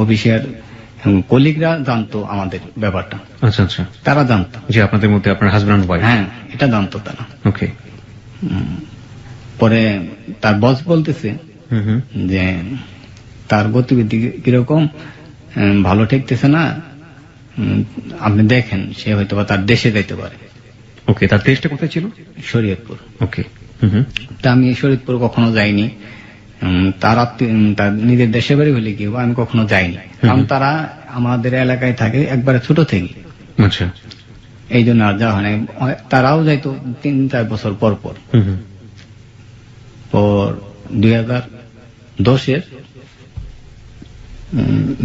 অফিসের কলিগরা জানতো আমাদের ব্যাপারটা। আচ্ছা আচ্ছা। তারা জানতো যে আপনাদের মধ্যে আপনার হাজব্যান্ড ওয়াইফ। হ্যাঁ, এটা জানতো তারা। ওকে। পরে তার বস বলতেছে যে তার গতিবিধি কিরকম, ভালো ঠেকতেছে না, আপনি দেখেন, সে হয়তো বা তার দেশে যাইতে পারে। ওকে, তার দেশটা কোথায় ছিল? শরীয়তপুর। ওকে। তা আমি শরীয়তপুর কখনো যাইনি। তার তার নিজের দেশে বাড়ি হলে কি, আমি কখনো যাইনি, কারণ তারা আমাদের এলাকায় থাকে একবারে ছোট থেকে। আচ্ছা। এই জন্য আর যাওয়া হয় না। তারাও যাইতো 3-4 বছর পর পর। পর 2010-এর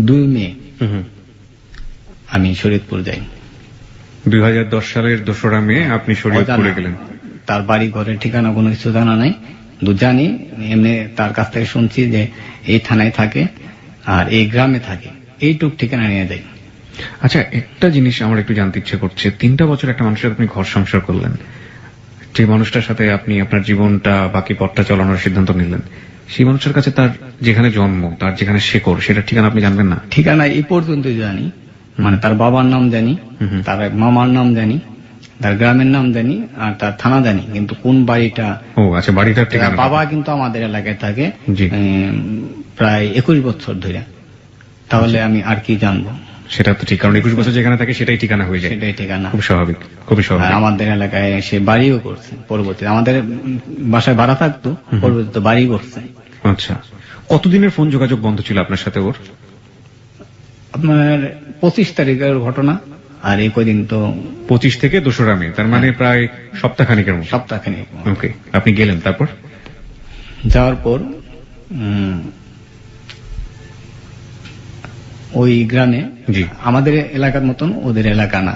2 মে আমি শরীয়তপুর যাই। 2010 সালের 2রা মে আপনি শরীয়তপুরে গেলেন। তার বাড়ি ঘরের ঠিকানা কোনো কিছু জানা নাই, জানি এমনি তার কাছ থেকে শুনছি যে এই থানায় থাকে আর এই গ্রামে থাকে, এইটুক ঠিকানা নিয়ে যাই। আচ্ছা, একটা জিনিস আমার একটু জানতে ইচ্ছে করছে। 3টা বছর একটা মানুষের আপনি ঘর সংসার করলেন, যে মানুষটার সাথে আপনি আপনার জীবনটা বাকি পথটা চালানোর সিদ্ধান্ত নিলেন, সেই মানুষের কাছে তার যেখানে জন্ম, তার যেখানে শেকড়, সেটার ঠিকানা আপনি জানবেন না? ঠিকানা এই পর্যন্ত জানি, মানে তার বাবার নাম জানি, তার মামার নাম জানি, তার গ্রামের নাম জানি, আর তার থানা জানি, কিন্তু কোন বাড়িটা। ও আচ্ছা, বাড়িটার ঠিকানা। বাবা কিন্তু আমাদের এলাকায় থাকে জি। প্রায় 21 বছর ধরে, তাহলে আমি আর কি জানবো? সেটা তো ঠিক, কারণ 21 বছর যেখানে থাকে সেটাই ঠিকানা হয়ে যায়। সেটাই ঠিকানা। খুব স্বাভাবিক, খুবই আর স্বাভাবিক। আমাদের এলাকায় সে বাড়িও করছে পরবর্তীতে, আমাদের বাসায় ভাড়া থাকতো, পরবর্তীতে বাড়ি করছে। আচ্ছা, কতদিনের ফোন যোগাযোগ বন্ধ ছিল আপনার সাথে ওর? আপনার 25 তারিখের ঘটনা, আর এই কদিন তো 25 থেকে 2রা মে, তার মানে প্রায় সপ্তাহখানিকের মতো। সপ্তাহখানেক। ওকে, আপনি গেলেন, তারপর? যাওয়ার পর ওই গ্রামে, জি। আমাদের এলাকার মতন ওদের এলাকা না,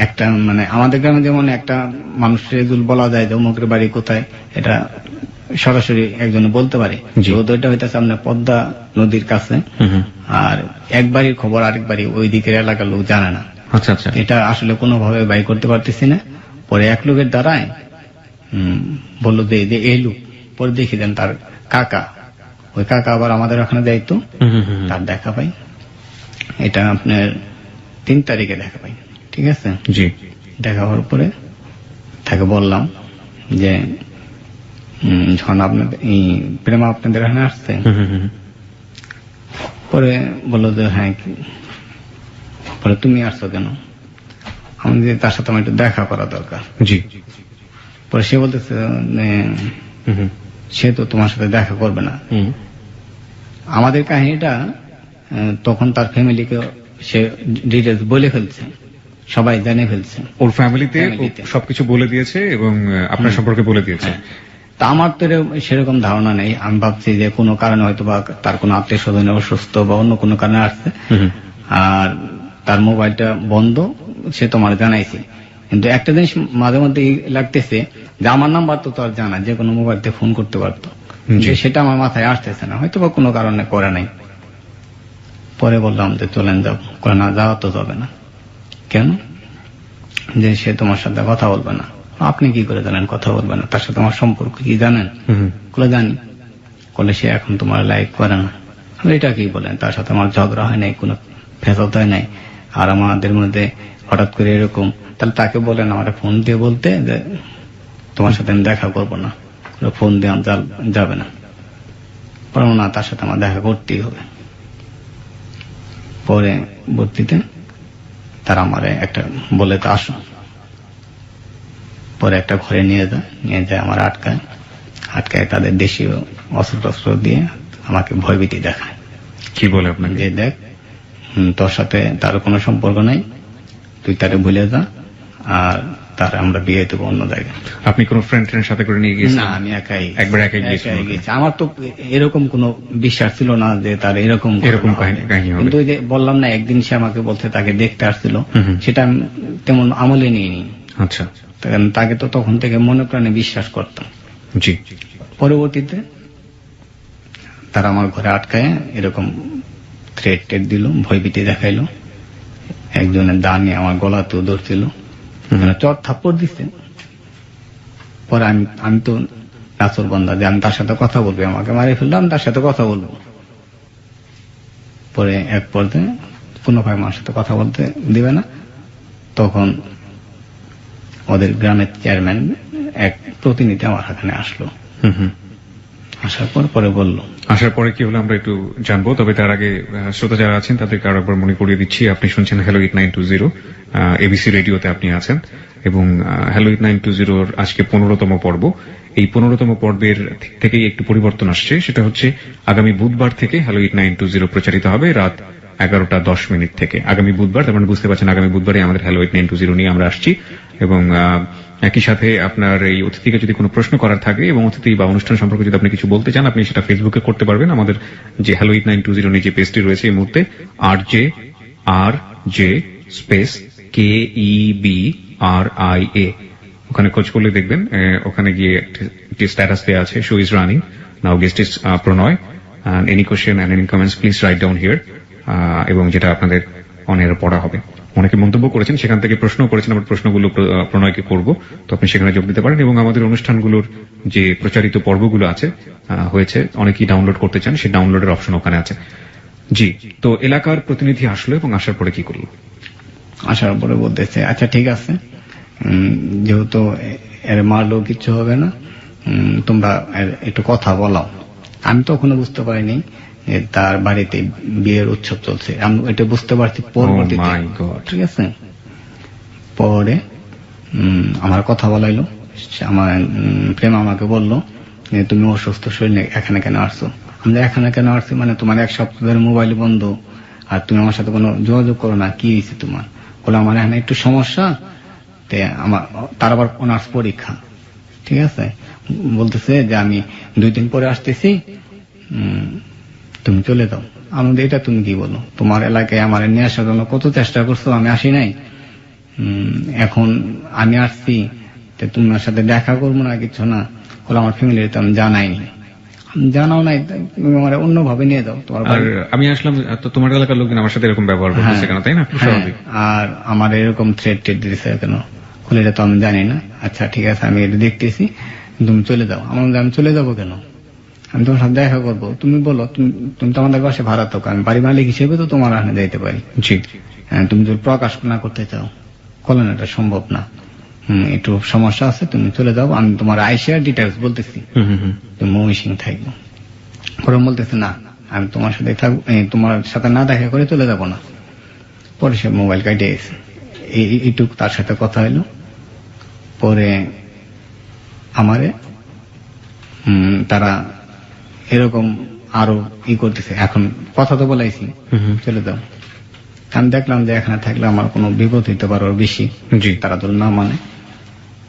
একটা মানে আমাদের গ্রামে যেমন একটা মানুষের এগুলো বলা যায় যে অমুকের বাড়ি কোথায়, এটা সরাসরি একজনে বলতে পারে। জি। ওদেরটা হইতেছে আপনার পদ্মা নদীর কাছে, আর এক বাড়ির খবর আরেক বাড়ি ওই দিকের এলাকার লোক জানে না। আচ্ছা আচ্ছা। এটা আসলে কোনোভাবে বাই করতে পারতেছি না। পরে এক লোকের দ্বারায় বললো যে এই লোক, পরে দেখি দেন তার কাকা, ওই কাকা আবার আমাদের ওখানে যাইতো, তার দেখা পাই। এটা আপনার 3 তারিখে দেখা পাই, ঠিক আছে। জি। দেখা হওয়ার পরে তাকে বললাম যে যখন আপনাদের এই প্রেমা আপনাদের এখানে আসছে, পরে বললো যে হ্যাঁ, পরে তুমি আসছো কেন? আমি যে তার সাথে আমার একটু দেখা করা দরকার। জি। পরে সে বলতেছে সে তো তোমার সাথে দেখা করবে না। আমাদের কাহিনীটা তখন তার ফ্যামিলিকে সে ডিটেলস বলে ফেলছে, সবাই জেনে ফেলছে। ওর ফ্যামিলিতে সবকিছু বলে দিয়েছে এবং আপনার সম্পর্কে বলে দিয়েছে। তা আমার তো সেরকম ধারণা নেই। আমি ভাবছি যে কোনো কারণে হয়তো বা তার কোনো আত্মীয় স্বজন অসুস্থ বা অন্য কোনো কারণে আসছে, আর তার মোবাইলটা বন্ধ, সে তোমার জানাইছে। কিন্তু একটা জিনিস মাঝে মধ্যে লাগতেছে যে আমার নাম্বার তো তার জানা, যে কোনো মোবাইল থেকে ফোন করতে পারতো, সেটা আমার মাথায় আসতেছে না, হয়তো বা কোনো কারণে করে নাই। পরে বললাম যে চলেন যাও, করে না যাওয়া তো যাবে না। কেন? যে সে তোমার সাথে কথা বলবে না। আপনি কি করে জানেন কথা বলবে না? তার সাথে আমার সম্পর্ক কি জানেন? বলে জানি। বলে সে এখন তোমার লাইক করে না। এটা কি বলেন? তার সাথে আমার ঝগড়া হয় নাই, কোনো ফেসাদ হয় নাই, আর আমাদের মধ্যে হঠাৎ করে এরকম। তাহলে তাকে বলেন আমার ফোন দিয়ে বলতে যে তোমার সাথে আমি দেখা করবো না, ফোন দিয়ে যাবে না। বলবো না, তার সাথে আমার দেখা করতেই হবে। পরে ভর্তিতে তারা আমার একটা বলে তো আসো, পরে একটা ঘরে নিয়ে যায় আমার আটকায় তাদের দেশীয় অস্ত্র দিয়ে আমাকে ভয়ভীতি দেখায়। কি বলে আপনাকে? যে দেখ, তোর সাথে তার কোনো সম্পর্ক নাই, তুই তারে ভুলে যা, আর তার আমরা বিয়ে দেবো অন্য জায়গায়। আপনি কোন ফ্রেন্ডের সাথে করে নিয়ে গিয়েছেন? না, আমি একবার একাই গিয়েছি। আমার তো এরকম কোনো বিশ্বাস ছিল না যে তার এরকম কাহিনী হবে। কিন্তু ওই যে বললাম না, একদিন সে আমাকে বলছে তাকে দেখতে আসছিল, সেটা আমি তেমন আমলে নিইনি। আচ্ছা। তাকে তো তখন থেকে মনে প্রাণে বিশ্বাস করতাম। জি। পরবর্তীতে তারা আমার ঘরে আটকায় এরকম থ্রেট দিল, ভয়ভীতি দেখাইলো। একজনের দা নিয়ে আমার গলাতেও ধরছিল, চর থাপ্পড় দিচ্ছে। পরে আমি তো নাচর বন্ধা যে আমি তার সাথে কথা বলবো, আমাকে মারি ফেললাম, তার সাথে কথা বলবো। পরে এক পর্যায়ে কোনো ভাই আমার সাথে কথা বলতে দিবে না। তখন ওদের গ্রামের চেয়ারম্যান এক প্রতিনিধি আমার এখানে আসলো। আসার পরে বলল। আসার পরে কি হলো আমরা একটু জানবো, তবে তার আগে শ্রোতা যারা আছেন তাদেরকে আরো একবার মনে করিয়ে দিচ্ছি, আপনি শুনছেন হ্যালো 8920, এবিসি রেডিওতে আপনি আছেন, এবং হ্যালো 8920 আজকে 15তম পর্ব। এই 15তম পর্বের থেকেই একটু পরিবর্তন আসছে, সেটা হচ্ছে আগামী বুধবার থেকে হ্যালো 8920 প্রচারিত হবে রাত 11:10 থেকে। আগামী বুধবার, তার মানে বুঝতে পারছেন আগামী বুধবারে আমাদের হ্যালো 8920 নিয়ে আমরা আসছি। এবং একই সাথে আপনার এই অতিথিকে যদি কোনো প্রশ্ন করার থাকে এবং অতিথি বা অনুষ্ঠান সম্পর্কে যদি আপনি কিছু বলতে চান, আপনি সেটা ফেসবুকে করতে পারবেন। আমাদের যে হ্যালো 8920 নিয়ে যে পেজটি রয়েছে এই মুহূর্তে RJ স্পেস KEBRIA, ওখানে খোঁজ করলে দেখবেন। ওখানে গিয়ে একটি স্ট্যাটাস দেওয়া আছে, show is running now, guest is Pranay, any question and any comments please write down here. এবং যেটা আপনাদের অনেক পড়া হবে। অনেকে মন্তব্য করেছেন, সেখান থেকে প্রশ্ন করেছেন, আমরা প্রশ্নগুলো প্রণয়কে করব, তো আপনি সেখানে যোগ দিতে পারেন। এবং আমাদের অনুষ্ঠানগুলোর যে প্রচারিত পর্বগুলো আছে হয়েছে, অনেকেই ডাউনলোড করতে চান, সেই ডাউনলোডের অপশন ওখানে আছে। জি, তো এলাকার প্রতিনিধি আসলো এবং আসার পরে কি করলো? আসার পরে বলতেছে আচ্ছা ঠিক আছে, যেহেতু এর মারলেও কিচ্ছু হবে না, তোমরা একটু কথা বলাও। আমি তখনও বুঝতে পারিনি যে তার বাড়িতে বিয়ের উৎসব চলছে, আমি এটা বুঝতে পারছি পরবর্তীতে। Oh my God! ঠিক আছে, পরে আমার কথা বলাইলো। আমার প্রেম আমাকে বললো যে তুমি অসুস্থ শরীরে এখানে কেন আসছো? আমরা এখানে কেন আসছি মানে তোমার 1 সপ্তাহ ধরে মোবাইল বন্ধ, আর তুমি আমার সাথে কোনো যোগাযোগ করো না, কি হয়েছে তোমার? বলে আমার এখানে একটু সমস্যা, আমার তার আবার অনার্স পরীক্ষা। ঠিক আছে, বলতেছে যে আমি 2 দিন পরে আসতেছি, তুমি চলে যাও। আমাদের এটা তুমি কি বলো? তোমার এলাকায় আমার নিয়ে আসার জন্য কত চেষ্টা করছো, আমি আসি নাই। এখন আমি আসছি, তোমার সাথে দেখা করবো না, কিছু না। বলে আমার ফ্যামিলির তো আমি জানাইনি। জানাও নাই, তুমি আমার অন্যভাবে নিয়ে যাও তোমার আর আমি আসলাম, তো তোমার এলাকার লোকজন আমার সাথে এরকম ব্যবহার করতেছে কেন, তাই না? স্বাভাবিক। আর আমার এরকম থ্রেট দিতেছে কেন? বলে এটা তো আমি জানি না। আচ্ছা ঠিক আছে, আমি এটা দেখতেছি, তুমি চলে যাও। আমার আমি চলে যাবো কেন? আমি তোমার সাথে দেখা করবো, তুমি বলো। তুমি তো আমাদের বাসায় ভাড়া থাকো, আমি বাড়ি মালিক হিসেবে তো তোমার এখানে যাইতে পারি। জি, তুমি যদি প্রকাশ না করতে চাও, বলেন এটা সম্ভব না, একটু সমস্যা আছে, তুমি চলে যাও। আমি তোমার আইসিআর ডিটেলস বলতেছি, তুমি ময়মনসিং থাকবো। ওরা বলতেছে না, আমি তোমার সাথে থাকবো, তোমার সাথে না দেখা করে চলে যাব না। পরে সে মোবাইল কাটে গেছে। এইটুক তার সাথে কথা হইলো। পরে আমারে তারা এরকম আরো করতেছে। এখন কথা তো বলাইছি, চলে যাও। আমি দেখলাম যে এখানে থাকলে আমার কোনো বিপদ হইতে পারে বেশি, তারা তো না মানে।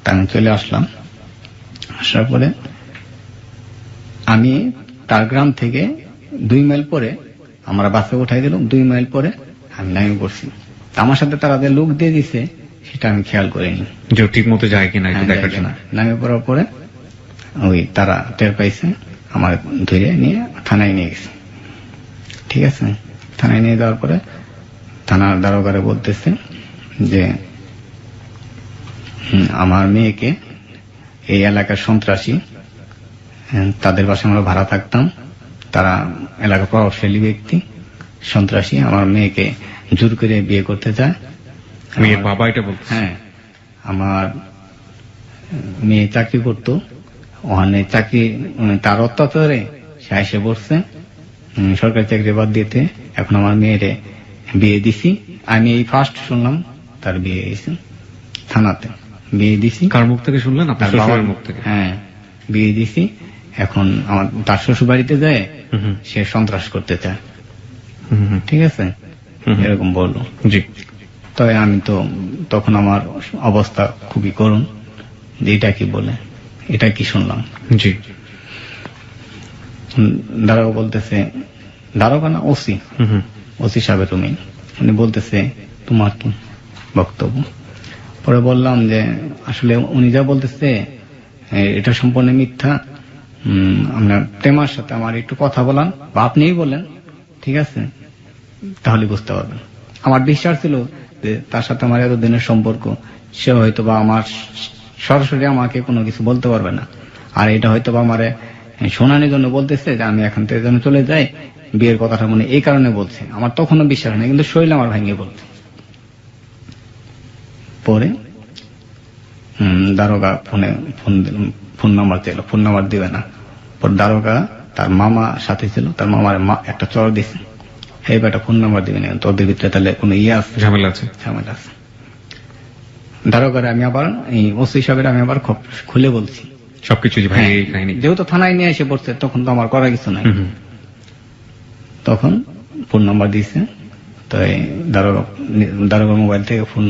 তা আমি চলে আসলাম। আসার পরে আমি তার গ্রাম থেকে 2 মাইল পরে আমরা বাসে উঠাই দিলাম। 2 মাইল পরে আমি নামে পড়ছি। আমার সাথে তারা যে লোক দিয়ে দিছে সেটা আমি খেয়াল করিনি, যে ঠিক মতো যায় কিনা দেখার জন্য। নামে পড়ার পরে ওই তারা টের পাইছে, আমার ধরে নিয়ে থানায় নিয়ে গেছে। ঠিক আছে, থানায় নিয়ে যাওয়ার পরে থানার দারোগারে বলতেছে যে আমার মেয়েকে এই এলাকার সন্ত্রাসী, তাদের বাসায় আমরা ভাড়া থাকতাম, তারা এলাকার প্রভাবশালী ব্যক্তি, সন্ত্রাসী আমার মেয়েকে জোর করে বিয়ে করতে চায়। মেয়ের বাবা এটা বলছে? হ্যাঁ, আমার মেয়ে চাকরি করতো ওখানে, চাকরি তার অত্যাচারে সে এসে পড়ছে, সরকারি চাকরি বাদ দিতে। এখন আমার মেয়েরে বিয়ে দিছি। আমি এই ফার্স্ট শুনলাম তার বিয়ে হয়েছে, থানাতে বিয়ে দিছি। কার মুখ থেকে শুনলেন? আপনার বাবার মুখ থেকে? হ্যাঁ, বিয়ে দিছি। এখন আমার তার শ্বশুর বাড়িতে যায়, সে সন্ত্রাস করতে চায়। ঠিক আছে, এরকম বললো। জি, তবে আমি তো তখন আমার অবস্থা খুবই করুণ, যে এটা কি বলে, এটা কি শুনলাম। জি, দারোগা বলতেছে, দারোগা না ওসি সাহেবের রুমে, উনি বলতেছে তোমার কি বক্তব্য? পরে বললাম যে আসলে উনি যা বলতেছে এটা সম্পূর্ণ মিথ্যা। আপনার প্রেমার সাথে আমার একটু কথা বলান, বা আপনিই বলেন, ঠিক আছে, তাহলে বুঝতে পারবেন। আমার বিশ্বাস ছিল যে তার সাথে আমার এতদিনের সম্পর্ক, সে হয়তো বা আমার সরাসরি আমাকে কোনো কিছু বলতে পারবে না, আর এটা হয়তো বা আমার শোনানোর জন্য বলতেছে যে আমি এখান থেকে যেন চলে যাই, বিয়ের কথাটা মনে এই কারণে বলছে। আমার তখনও বিশ্বাস নেই, কিন্তু শরীর আমার ভাঙিয়ে বলছে। পরে দারোগা ফোন নাম্বার চাইল, ফোন নাম্বার দিবে না। পর দারোগা তার মামা সাথে ছিল, তার মামার একটা চড় দিছে, এই বেটা ফোন নাম্বার দিবে না, তোদের ভিতরে তাহলে কোনো ঝামেলা আছে। দারোগারে আমি আবার এই ওসি সাহেবের আমি আবার খুলে বলছি সবকিছু, যেহেতু থানায় নিয়ে এসে পড়ছে, তখন তো আমার করার কিছু নাই। তখন ফোন নাম্বার দিছে, তো দারোগার মোবাইল থেকে ফোন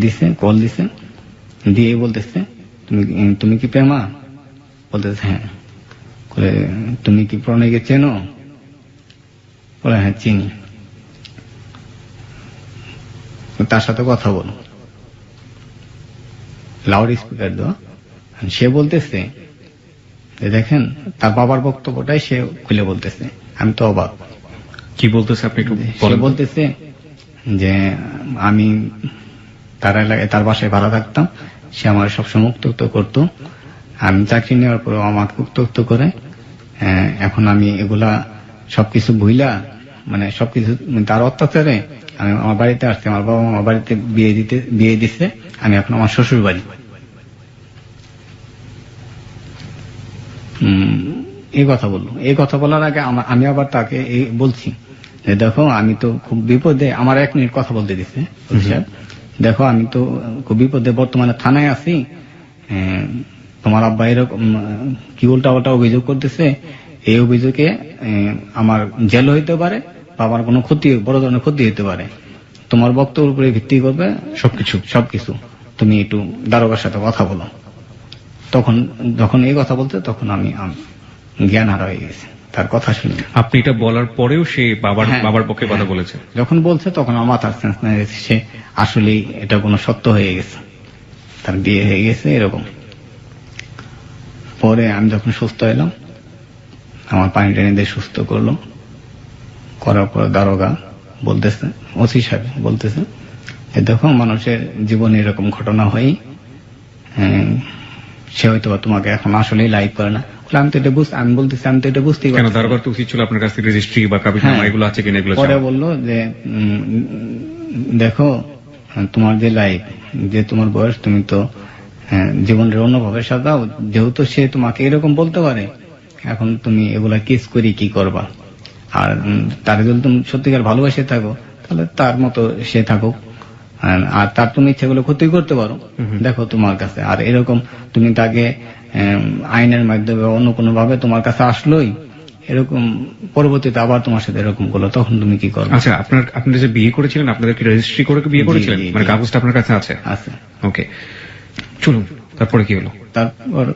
দিছে, কল দিছে, দিয়ে বলতেছে তুমি কি প্রেমা? বলতেছে হ্যাঁ। তুমি কি প্রণয়কে চেনো? বলে হ্যাঁ চিনি। তার সাথে কথা বলো, লাউড স্পিকার দেওয়া। সে বলতেছে দেখেন, তার বাবার বক্তব্যটাই সে খুলে বলতেছে। আমি তো অবাক। কি বলতেছে আপনি একটু সে বলতেছে যে আমি তার এলাকায় তার বাসায় ভাড়া থাকতাম, সে আমার সবসময় উত্ত্যক্ত করতো। আমি চাকরি নেওয়ার পর আমাকে উত্ত্যক্ত করে। এখন আমি এগুলা সবকিছু ভুইলা, মানে সবকিছু তার অত্যাচারে আমি আমার বাড়িতে আসছি। আমার বাবা আমার বাড়িতে বিয়ে দিচ্ছে, আমি এখন আমার শ্বশুর বাড়ি। এই কথা বললো। এই কথা বলার আগে আমি আবার তাকে বলছি যে দেখো আমি তো খুব বিপদে, আমার 1 মিনিট কথা বলতে দিচ্ছে। দেখো আমি তো খুব বিপদে, বর্তমানে থানায় আছি। তোমার আব্বা এরকম কি উল্টা অভিযোগ করতেছে, এই অভিযোগে আমার জেল হইতে পারে বা আমার কোনো ক্ষতি, বড় ধরনের ক্ষতি হইতে পারে। তোমার বক্তব্যের উপরে ভিত্তি করবে সবকিছু। তুমি একটু দারোগার সাথে কথা বলো। যখন এই কথা বলতে তখন আমি জ্ঞান হারা হয়ে গেছি তার কথা শুনে। আপনি এটা বলার পরেও সে বাবার পক্ষে কথা বলেছে? যখন বলছে তখন আমার মাথার সেন্স না গেছে, সে আসলেই এটা কোনো সত্য হয়ে গেছে, তার বিয়ে হয়ে গেছে এরকম। পরে আমি যখন সুস্থ এলাম, আমার পানি টেনে দিয়ে সুস্থ করলো। করার পর দারোগা বলতেছে, ওসি সাহেব বলতেছে, দেখো মানুষের জীবনে এরকম ঘটনা হয়, সে হয়তো তোমাকে এখন আসলেই লাইক করে না। আমি তো এটা বুঝতেই পারছি। দারোগার তো উচিত ছিল আপনার কাছে রেজিস্ট্রি বা কাবিননামা এগুলো আছে কিনা এগুলো। পরে বললো যে দেখো তোমার যে লাইফ, যে তোমার বয়স, তুমি তো জীবনের অন্যভাবে সাজাও, যেহেতু সে তোমাকে এরকম বলতে পারে, এখন তুমি এগুলা কিস করি কি করবা? আর তার যদি তুমি সত্যিকার ভালোবাসে থাকো তাহলে তার মতো সে থাকুক, আর তার তুমি ইচ্ছাগুলো ক্ষতি করতে পারো, দেখো তোমার কাছে। আর এরকম তুমি তাকে আইনের মাধ্যমে অন্য কোনো ভাবে তোমার কাছে আসলোই, এরকম পরবর্তীতে আবার তোমার সাথে এরকম করলো, তখন তুমি কি করবে? আচ্ছা, আপনি যে বিয়ে করেছিলেন, আপনাদের কি রেজিস্ট্রি করে বিয়ে করেছিলেন? মানে কাগজটা আপনার কাছে আছে? আছে। ওকে, চলুন তারপরে কি হলো? তারপর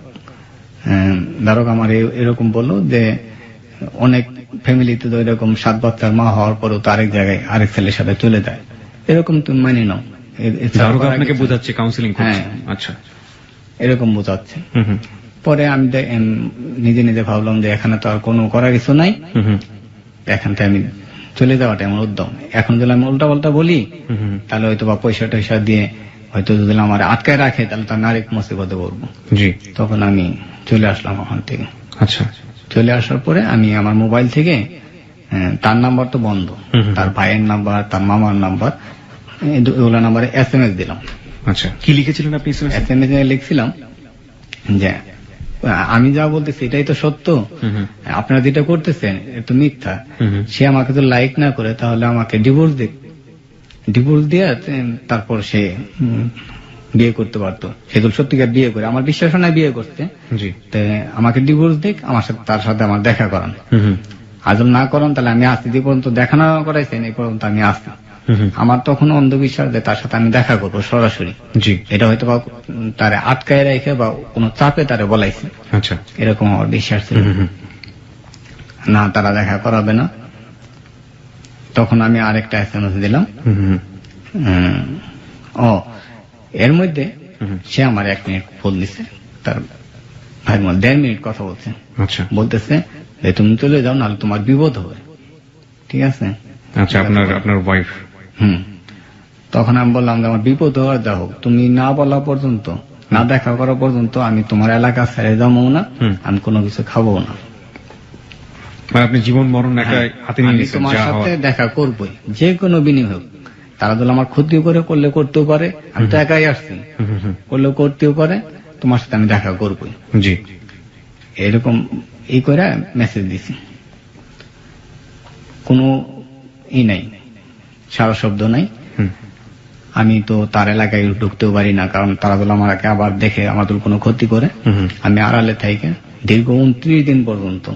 দারোগা আমার এরকম বললো যে অনেক ফ্যামিলিতে তো এরকম 7 বাচ্চার মা হওয়ার পরও তো আরেক জায়গায় আরেক ছেলের সাথে চলে যায়, এরকম তুমি মানে নাও। দারোগা আপনাকে বোঝাচ্ছে, কাউন্সিলিং করছে? আচ্ছা, এরকম বোঝাচ্ছে। পরে আমি নিজে নিজে ভাবলাম যে এখানে তো আর কোনো করার কিছু নাই, এখান থেকে আমি চলে যাওয়াটা আমার উদ্যম। এখন যদি আমি উল্টা পাল্টা বলি তাহলে হয়তো বা পয়সা টয়সা দিয়ে হয়তো যদি আমার আটকায় রাখে তাহলে তো আমি আরেক মুসিবতে পড়বো। জি। তখন আমি চলে আসলাম ওখান থেকে। আচ্ছা, চলে আসার পরে আমি আমার মোবাইল থেকে তার নাম্বার তো বন্ধ, তার ভাইয়ের নাম্বার, তার মামার নাম্বার, ওগুলো নাম্বারে SMS দিলাম। আচ্ছা, কি লিখেছিলেন আপনি? SMS লিখছিলাম যে আমি যা বলতেছি এটাই তো সত্য, আপনারা যেটা করতেছেন এটা মিথ্যা। সে আমাকে তো লাইক না করে তাহলে আমাকে ডিভোর্স দিয়ে তারপর সে বিয়ে করতে পারতো। সে তো সত্যিকার বিয়ে করে, আমার বিশ্বাস নাই বিয়ে করতে, আমাকে ডিভোর্স দিক, আমার সাথে তার সাথে আমার দেখা করান। আজল না করান তাহলে আমি আসছি, যে পর্যন্ত দেখা না করাইছেন এই পর্যন্ত আমি আসছি। আমার তখন অন্ধবিশ্বাস যে তার সাথে আমি দেখা করবো সরাসরি। এটা হয়তো বা তারে আটকায় রেখে বা কোনো চাপে তারে বলাইছে, এরকম আমার বিশ্বাস ছিল না, তারা দেখা করাবে না। তখন আমি আরেকটা SMS দিলাম। এর মধ্যে সে আমার 1 মিনিট ফোন দিছে, তার ভাই 1.5 মিনিট কথা বলছে। বলতেছে যে তুমি চলে যাও নাহলে তোমার বিপদ হবে, ঠিক আছে? আচ্ছা, আপনার ওয়াইফ? তখন আমি বললাম যে আমার বিপদ হওয়ার যা হোক, তুমি না বলা পর্যন্ত, না দেখা করা পর্যন্ত আমি তোমার এলাকা ছেড়ে যাবো না, আমি কোনো কিছু খাবো না। আপনি জীবন মরণ হাতে নিয়ে নিয়েছেন, তোমার সাথে দেখা করবোই, যে কোনো বিনিময়। তারা যদি আমার ক্ষতি করলে করতেও পারে, আমি তো একাই আসছি, করলে করতেও পারে, তোমার সাথে আমি দেখা করবোই। জি, এরকম এই করে মেসেজ দিছি। কোনো নাই, সারা শব্দ নাই। আমি তো তার এলাকায় ঢুকতেও পারি না, কারণ তারা যদি আমাকে আবার দেখে আমাদের কোনো ক্ষতি করে। আমি আড়ালে থেকে দীর্ঘ 29 দিন পর্যন্ত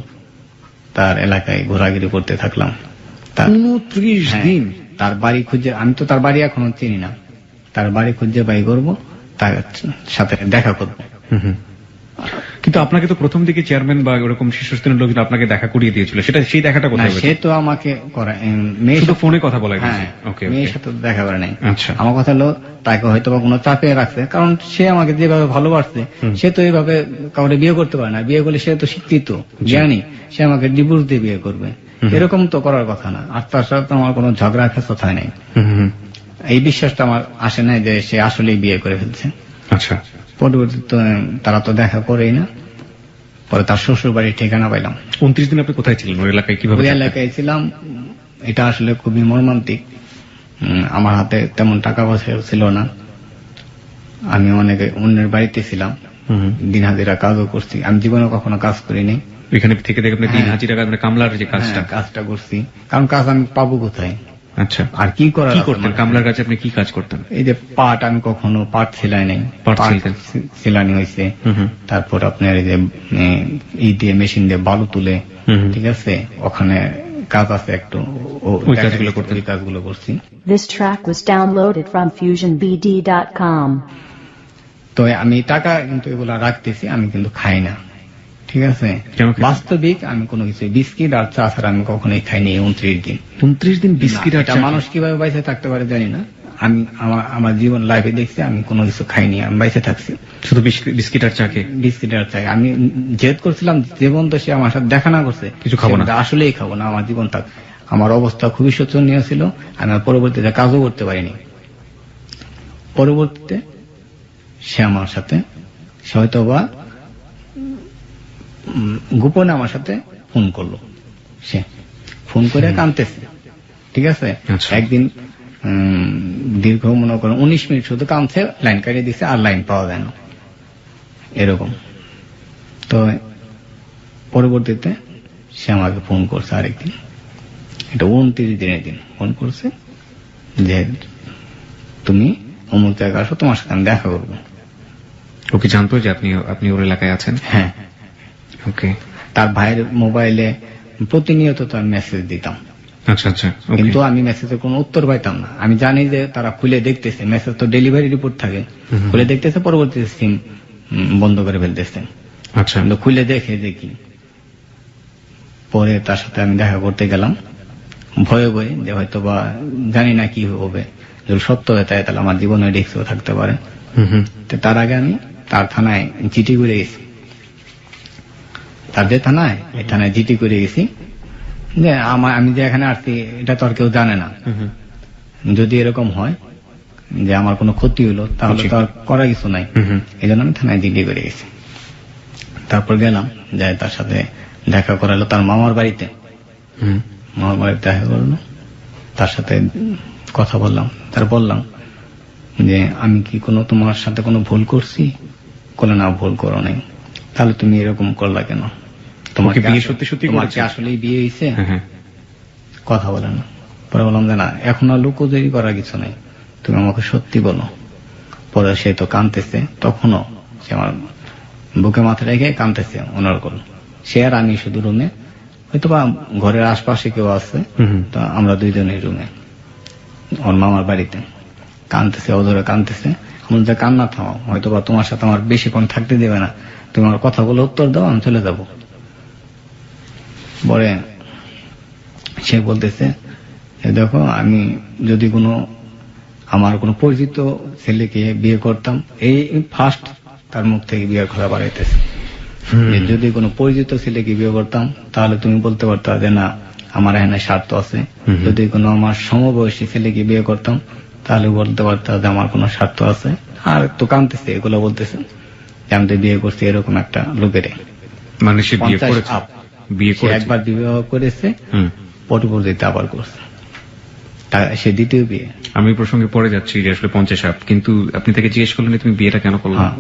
তার এলাকায় ঘোরাঘুরি করতে থাকলাম। 29 দিন? তার বাড়ি খুঁজে, আমি তো তার বাড়ি এখনো চিনি না, তার বাড়ি খুঁজে বাই করবো, তার সাথে দেখা করবো। কিন্তু আপনাকে তো প্রথম দিকে চেয়ারম্যান বা ওরকম শীর্ষস্থানীয় লোক আপনাকে দেখা করিয়ে দিয়েছিল, সেই দেখাটা কোথায়? সে তো আমাকে ফোনে কথা বলা গেছে, মেয়ের সাথে দেখা করে নাই। আমার কথা হলো তাকে হয়তো বা কোনো চাপে রাখছে, কারণ সে আমাকে যেভাবে ভালোবাসছে, সে তো এইভাবে কাউরে বিয়ে করতে পারে না। বিয়ে করলে সে তো শিক্ষিত জ্ঞানী, সে আমাকে ডিভোর্স দিয়ে বিয়ে করবে, এরকম তো করার কথা না। আর তার সাথে তো আমার কোনো ঝগড়া খেসত হয় নাই। এই বিশ্বাসটা আমার আসে নাই যে সে আসলেই বিয়ে করে ফেলছে। আচ্ছা, পরবর্তীতে তারা তো দেখা করেই না। পরে তার শ্বশুর বাড়ির ঠিকানা পাইলাম। 29 দিন আপনি কোথায় ছিলেন? ওই এলাকায় কিভাবে ওই থাকতেন? এলাকায় ছিলাম। এটা আসলে খুবই মর্মান্তিক। আমার হাতে তেমন টাকা পয়সা ছিল না। আমি অনেকে অন্যের বাড়িতে ছিলাম, দিন হাজিরা কাজও করছি। আমি জীবনে কখনো কাজ করিনি। এখানে থেকে দেখে আপনি দিন হ্যাঁ। হাজিরা মানে কামলার যে কাজটা। হ্যাঁ, কাজটা করছি, কারণ কাজ আমি পাবো কোথায়? আচ্ছা, আর কি করার কি আছে করতেন আমার? কামলার কাছে? আপনি কি কাজ করতেন? এই যে পাট, আমি কখনো পাট সেলাই নেই। পাট ছিলতেন? সেলানি হয়েছে। তারপর আপনার এই যে ই দিয়ে মেশিন দিয়ে বালু তুলে, ঠিক আছে, ওখানে কাজ আছে একটু, ওই কাজগুলো করতেন? ওই কাজগুলো করছি। This track was downloaded from FusionBD.com. তো আমি টাকা কিন্তু এগুলা রাখতেছি, আমি কিন্তু খাই না, ঠিক আছে। কেন খান? বাস্তবিক আমি কোনো কিছু বিস্কিট আর চা ছাড়া আমি কখনোই খাইনি 29 দিন। 29 দিন বিস্কিট আর এটা চা? মানুষ কিভাবে বাইসে থাকতে পারে জানি না। আমি আমার জীবন লাইফে দেখছি আমি কোনো কিছু খাইনি, আমি বাইসে থাকছি শুধু বিস্কিট আর চা খেয়ে? বিস্কিট আর চাই। আমি জেদ করছিলাম, জীবন তো সে আমার সাথে দেখা না করছে, কিছু খাবো না। সে আসলেই খাবো না, আমার জীবন থাক। আমার অবস্থা খুবই শোচনীয় ছিল। আমি আর পরবর্তীতে কাজও করতে পারিনি। পরবর্তীতে সে আমার সাথে, সে হয়তো বা গোপনে আমার সাথে ফোন করলো। সে ফোন করে কাঁদতেছে, ঠিক আছে। আচ্ছা। একদিন দীর্ঘ মনে করেন 19 মিনিট শুধু কাঁদছে, লাইন কাটিয়ে দিচ্ছে, আর লাইন পাওয়া যায় না, এরকম। তো পরবর্তীতে সে আমাকে ফোন করছে আরেকদিন, এটা 29 দিনের দিন ফোন করছে যে তুমি অমুক জায়গায় আসো, তোমার সাথে আমি দেখা করবো। ও কি জানতো যে আপনি ওর এলাকায় আছেন? হ্যাঁ। ওকে। তার ভাইয়ের মোবাইলে প্রতিনিয়ত তার মেসেজ দিতাম, আচ্ছা আচ্ছা, ওকে। কিন্তু আমি মেসেজের কোনো উত্তর পাইতাম না। আমি জানি যে তারা খুলে দেখতেছে, মেসেজ তো ডেলিভারি রিপোর্ট থাকে, খুলে দেখতেছে, পরবর্তীতে সিম বন্ধ করে ফেলতেছে। আচ্ছা, কিন্তু খুলে দেখে দেখি। পরে তার সাথে আমি দেখা করতে গেলাম ভয়ে ভয়ে, যে হয়তো বা জানি না কি হবে, যদি সত্য হয় তাহলে আমার জীবনে রিস্কও থাকতে পারে। তো তার আগে আমি তার থানায় চিঠি করে গেছি, তার যে থানায়, এই থানায় জিটি করে গেছি যে আমি যে এখানে আসছি এটা তো আর কেউ জানে না। যদি এরকম হয় যে আমার কোনো ক্ষতি হলো, তাহলে তো আর করার কিছু নাই। এই জন্য আমি থানায় জিডি করে গেছি। তারপর গেলাম, যাই তার সাথে দেখা করালো তার মামার বাড়িতে। মামার বাড়িতে দেখা করলো, তার সাথে কথা বললাম। তার বললাম যে আমি কি কোনো তোমার সাথে কোনো ভুল করছি? বলে না, ভুল করো নাই। তাহলে তুমি এরকম করলা কেন? তোমাকে বিয়ে সত্যি সত্যি তোমাকে আসলেই বিয়ে হয়েছে? হ্যাঁ। কথা বলে না। পরে বললাম যে না, এখন আর লুকোচুরি করার কিছু নাই, তুমি আমাকে সত্যি বলো। পরে সে তো কাঁদতেছে, তখনও সে আমার বুকে মাথা রেখে কাঁদতেছে অনর্গল। সে আর আমি শুধু রুমে, হয়তো বা ঘরের আশপাশে কেউ আছে, তো আমরা দুইজনের রুমে ওর মামার বাড়িতে। কাঁদতেছে, অধরে কাঁদতেছে। আমার যে কান্না থামাও, হয়তো বা তোমার সাথে আমার বেশিক্ষণ থাকতে দেবে না, তুমি আমার কথাগুলো উত্তর দাও, আমি চলে যাব। পরে সে বলতেছে, দেখো আমি যদি আমার কোনো পরিচিত ছেলেকে বিয়ে করতাম, এই ফার্স্ট তার মুখ থেকে বিয়ের কথা বাড়াইতেছে, যদি কোনো পরিচিত ছেলেকে বিয়ে করতাম তাহলে তুমি বলতে পারতা যে না আমার এখানে স্বার্থ আছে। যদি কোনো আমার সমবয়সী ছেলেকে বিয়ে করতাম তাহলে বলতে পারতা যে আমার কোনো স্বার্থ আছে। আর তো কাঁদতেছে, এগুলো বলতেছে যে আমি তো বিয়ে করছি এরকম একটা লোকেরে। মানে সে বিয়ে 50 করেছে? up। বিয়ে সে করেছে? একবার বিবাহ করেছে, পরবর্তীতে আবার করছে, সে দ্বিতীয় বিয়ে। আমি এই প্রসঙ্গে পরে যাচ্ছি যে আসলে 50 আপ, কিন্তু আপনি তাকে জিজ্ঞেস করলেন তুমি বিয়েটা কেন করলে? হ্যাঁ,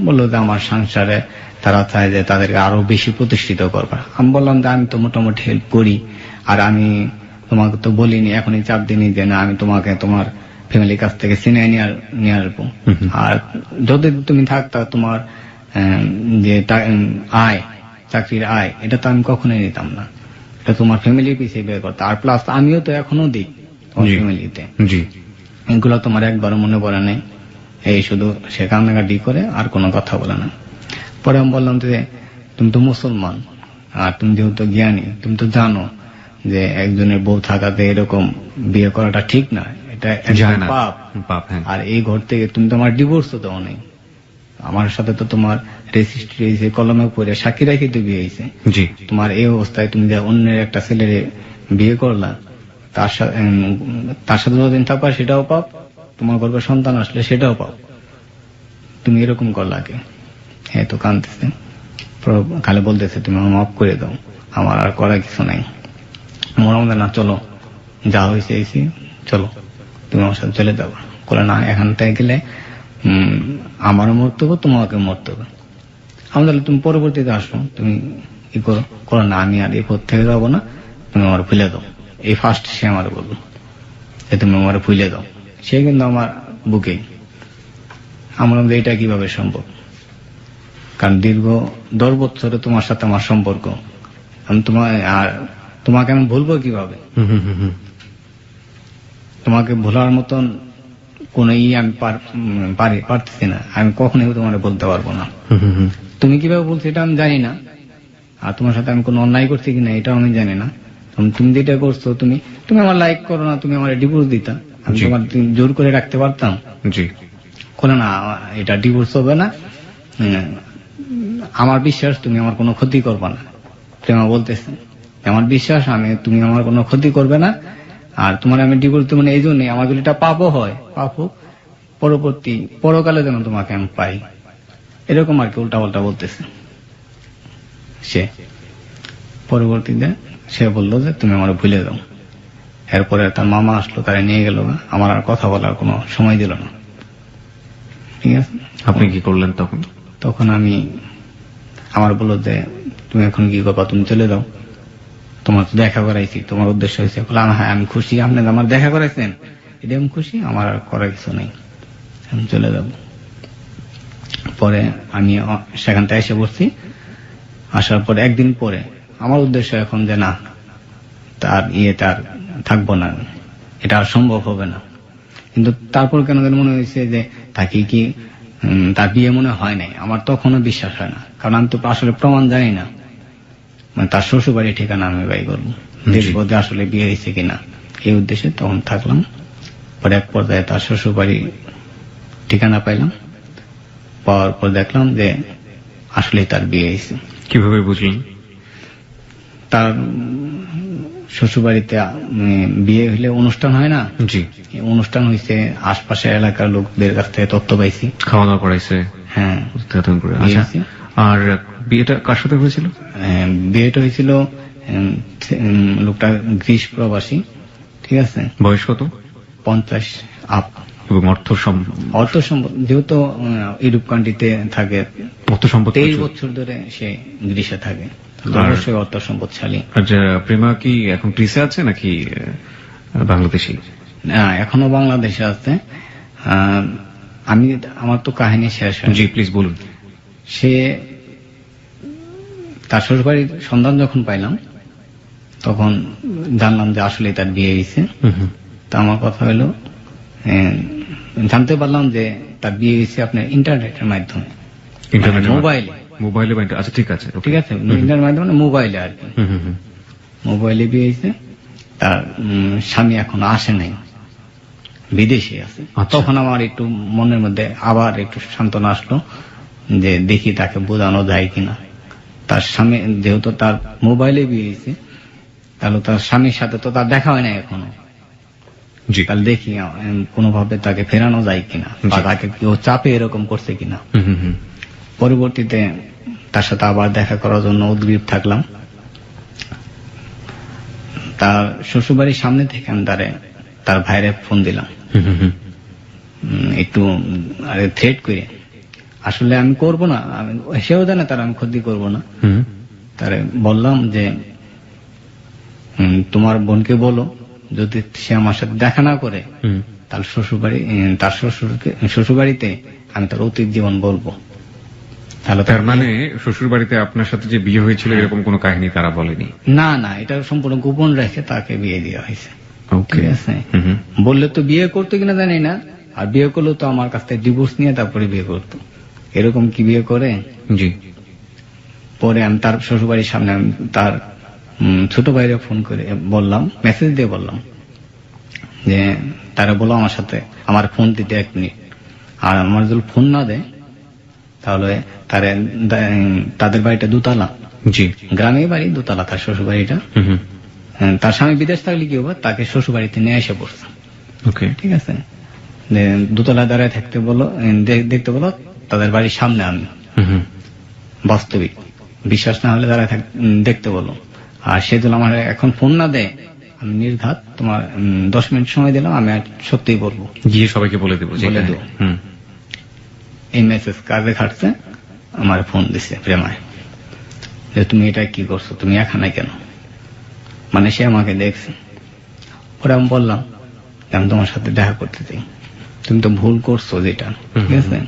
বললো যে আমার সংসারে তারা চায় যে তাদেরকে আরো বেশি প্রতিষ্ঠিত করবে। আমি বললাম যে আমি তো মোটামুটি হেল্প করি, আর আমি তোমাকে তো বলিনি, এখনই চাপ দিনই যে না আমি তোমাকে তোমার ফ্যামিলির কাছ থেকে ছিনিয়ে নিয়ে আসবো। আর যদি তুমি থাকতা তোমার যে আয়, চাকরির আয়, এটা তো আমি কখনোই নিতাম না, এটা তোমার ফ্যামিলির পিছিয়ে বের করতে। আর প্লাস আমিও তো এখনো দিই তোমার ফ্যামিলিতে। জি। এগুলো তোমার একবারও মনে পড়ে নেই। এই শুধু সে কান্নাকাটি করে, আর কোনো কথা বলে না। পরে আমি বললাম যে তুমি তো মুসলমান, আর তুমি যেহেতু জ্ঞানী, তুমি তো জানো যে একজনের বউ থাকাতে এরকম বিয়ে করাটা ঠিক না, এটা যায় না, পাপ। পাপ, হ্যাঁ। আর এই ঘর থেকে তুমি তো আমার ডিভোর্সও দেওয়া নেই, আমার সাথে তো তোমার রেজিস্ট্রি হয়েছে, কলমে পড়ে সাক্ষী রাখি তো বিয়ে হয়েছে। জি। তোমার এই অবস্থায় তুমি যে অন্যের একটা ছেলের বিয়ে করলা, তার সাথে যতদিন থাকবা সেটাও পাপ, তোমার গর্ভে সন্তান আসলে সেটাও পাপ। তুমি এরকম করলা কে? হ্যাঁ, তো কাঁদতেছে, খালি বলতেছে তুমি আমার মাফ করে দাও, আমার আর করার কিছু নাই। মনে মনে না, চলো যা হয়েছে হয়েছে, চলো তুমি আমার সাথে চলে যাবো। বলে না, এখান থেকে গেলে আমারও মরতে হবে, তোমাকে মরতে হবে। আমি তাহলে তুমি পরবর্তীতে আসো, তুমি কি করো? করো না, আমি আর এই পথ থেকে যাবো না, তুমি আমার ভুলে দাও। এই ফার্স্ট সে আমার বললো যে তুমি আমার ভুলে দাও। সে কিন্তু আমার বুকে। আমার মধ্যে এটা কিভাবে সম্ভব? কারণ দীর্ঘ 10 বছরে তোমার সাথে আমার সম্পর্ক, আমি তোমাকে আমি ভুলবো কিভাবে? তোমাকে ভোলার মতন কোন আমি পারতেছি না, আমি কখনোই তোমার বলতে পারবো না। তুমি কিভাবে বলছো এটা আমি জানি না, আর তোমার সাথে আমি কোনো অন্যায় করছি কিনা এটাও আমি জানি না। তুমি যেটা করছো, তুমি আমার লাইক করো না, তুমি আমার ডিভোর্স দিতা, আমি তোমার জোর করে রাখতে পারতাম। জি। কোনো না, এটা ডিভোর্স হবে না, আমার বিশ্বাস তুমি আমার কোনো ক্ষতি করবে না। প্রেমা বলতেছে আমার বিশ্বাস তুমি আমার কোনো ক্ষতি করবে না, আর তোমার আমি ডিভোর্স দেবো না এই জন্যই, আমার যদি এটা পাপও হয়, পাপ হোক, পরকালে যেন তোমাকে আমি পাই, এরকম আর কি উল্টা পাল্টা বলতেছে। সে পরবর্তীতে সে বললো যে তুমি আমার ভুলে দাও। এরপরে তার মামা আসলো, তারা নিয়ে গেল, আমার আর কথা বলার কোনো সময় দিল না। ঠিক আছে, আপনি কি করলেন তখন? তখন আমার বললো যে তুমি এখন কি করবা, তুমি চলে যাও, তোমার তো দেখা করাইছি, তোমার উদ্দেশ্য হয়েছে। বললাম হ্যাঁ আমি খুশি, আপনি আমার দেখা করাইছেন, এটা আমি খুশি, আমার আর করার কিছু নেই, আমি চলে যাব। পরে আমি সেখান থেকে এসে বসছি। আসার পরে একদিন পরে আমার উদ্দেশ্য এখন যে না, তার থাকবো না, এটা আর সম্ভব হবে না। কিন্তু তারপর কেন যেন মনে হয়েছে যে তাকে কি তার বিয়ে মনে হয় নাই। আমার তখনও বিশ্বাস হয় না, কারণ আমি তো আসলে প্রমাণ জানি না। মানে তার শ্বশুর বাড়ির ঠিকানা আমি বাই করবো, দেখবো যে আসলে বিয়ে হয়েছে কিনা, এই উদ্দেশ্যে তখন থাকলাম। পরে এক পর্যায়ে তার শ্বশুর বাড়ির ঠিকানা পাইলাম, পাওয়ার পর দেখলাম যে আসলে তার বিয়ে হয়েছে। কিভাবে বুঝলেন? তার শ্বশুরবাড়িতে বিয়ে হইলে অনুষ্ঠান হয় না? জি। অনুষ্ঠান হয়েছে, আশপাশের এলাকার লোকদের কাছ থেকে তথ্য পাইছি, খাওয়া দাওয়া করাইছে। হ্যাঁ। আচ্ছা, আর বিয়েটা কার সাথে হয়েছিল? বিয়েটা হয়েছিল লোকটা গ্রিস প্রবাসী। ঠিক আছে। বয়স কত? 50 আপ। এবং অর্থ সম্পদ, যেহেতু ইউরোপ কান্ট্রিতে থাকে, অর্থ সম্পদ 23 বছর ধরে সে গ্রিসে থাকে, অবশ্যই অর্থ সম্পদশালী। আচ্ছা, প্রেমা কি এখন গ্রিসে আছে নাকি বাংলাদেশি? এখনো বাংলাদেশে আছে। আমার তো কাহিনী শেষ হয়। জি, প্লিজ বলুন। সে তার শ্বশুরবাড়ির সন্ধান যখন পাইলাম, তখন জানলাম যে আসলে তার বিয়ে হয়েছে। তা আমার কথা হলো, জানতে পারলাম যে তার বিয়ে হয়েছে আপনার ইন্টারনেটের মাধ্যমে, মোবাইলে। আচ্ছা, ঠিক আছে, ঠিক আছে, ইন্টারনেটের মাধ্যমে, মোবাইলে আর কি, মোবাইলে বিয়ে হয়েছে। তার স্বামী এখন আসে নাই, বিদেশে আছে। তখন আমার একটু মনের মধ্যে আবার একটু সান্ত্বনা আসলো যে দেখি তাকে বোঝানো যায় কিনা। তার স্বামী যেহেতু তার মোবাইলে বিয়ে হয়েছে, তাহলে তার স্বামীর সাথে তো তার দেখা হয় না এখনো। তাহলে দেখি কোনোভাবে তাকে ফেরানো যায় কিনা, বা তাকে কেউ চাপে এরকম করছে কিনা। পরবর্তীতে তার সাথে আবার দেখা করার জন্য উদ্গ্রীব থাকলাম। তার শ্বশুরবাড়ির সামনে থেকে আমি তার ভাইরে ফোন দিলাম, একটু থ্রেট করে। আসলে আমি করব না, সেও জানে তার আমি ক্ষতি করব না। তারে বললাম যে তোমার বোনকে বলো, যদি সে আমার সাথে দেখা না করে, তার শ্বশুরবাড়িতে আমি তার অতীত জীবন বলবো। তাহলে তার মানে শ্বশুর বাড়িতে আপনার সাথে যে বিয়ে হয়েছিল এরকম কোনো কাহিনী তারা বলেনি? না, এটা সম্পূর্ণ গোপন রেখে তাকে বিয়ে দেওয়া হয়েছে। ঠিক আছে। বললে তো বিয়ে করতো কিনা জানি না, আর বিয়ে করলো তো আমার কাছ থেকে ডিভোর্স নিয়ে তারপরে বিয়ে করতো। এরকম কি বিয়ে করে? জি। পরে আমি তার শ্বশুরবাড়ির সামনে তার ছোট ভাইরে ফোন করে বললাম, মেসেজ দিয়ে বললাম যে তারা বলো আমার সাথে আমার ফোন দিতে 1 মিনিট, আর আমার যদি ফোন না দেয় তাহলে তাদের বাড়িটা দোতলা, জি। গ্রামে বাড়ি, দোতলা তার শ্বশুর বাড়িটা। হুম হুম। তার স্বামী বিদেশ থাকলে কি হবে, তাকে শ্বশুর বাড়িতে নিয়ে এসে পড়ছে। ওকে। ঠিক আছে, যে দোতলা দাঁড়ায় থাকতে বলো, দেখতে বলো তাদের বাড়ির সামনে আমি। হুম হুম। বাস্তবিক বিশ্বাস না হলে দাঁড়ায় দেখতে বলো। আর সে যদি আমার এখন ফোন না দেয়, আমি নির্ঘাত তোমার 10 মিনিট সময় দিলাম, আমি আর সত্যিই বলবো, গিয়ে সবাইকে বলে দেবো। বলে দেবো। হুম। এই মেসেজ কাজে খাটছে, আমার ফোন দিছে প্রেমায়, যে তুমি এটা কি করছো, তুমি এখানে কেন? মানে সে আমাকে দেখছে। পরে আমি বললাম যে আমি তোমার সাথে দেখা করতে চাই, তুমি তো ভুল করছো যেটা, ঠিক আছে?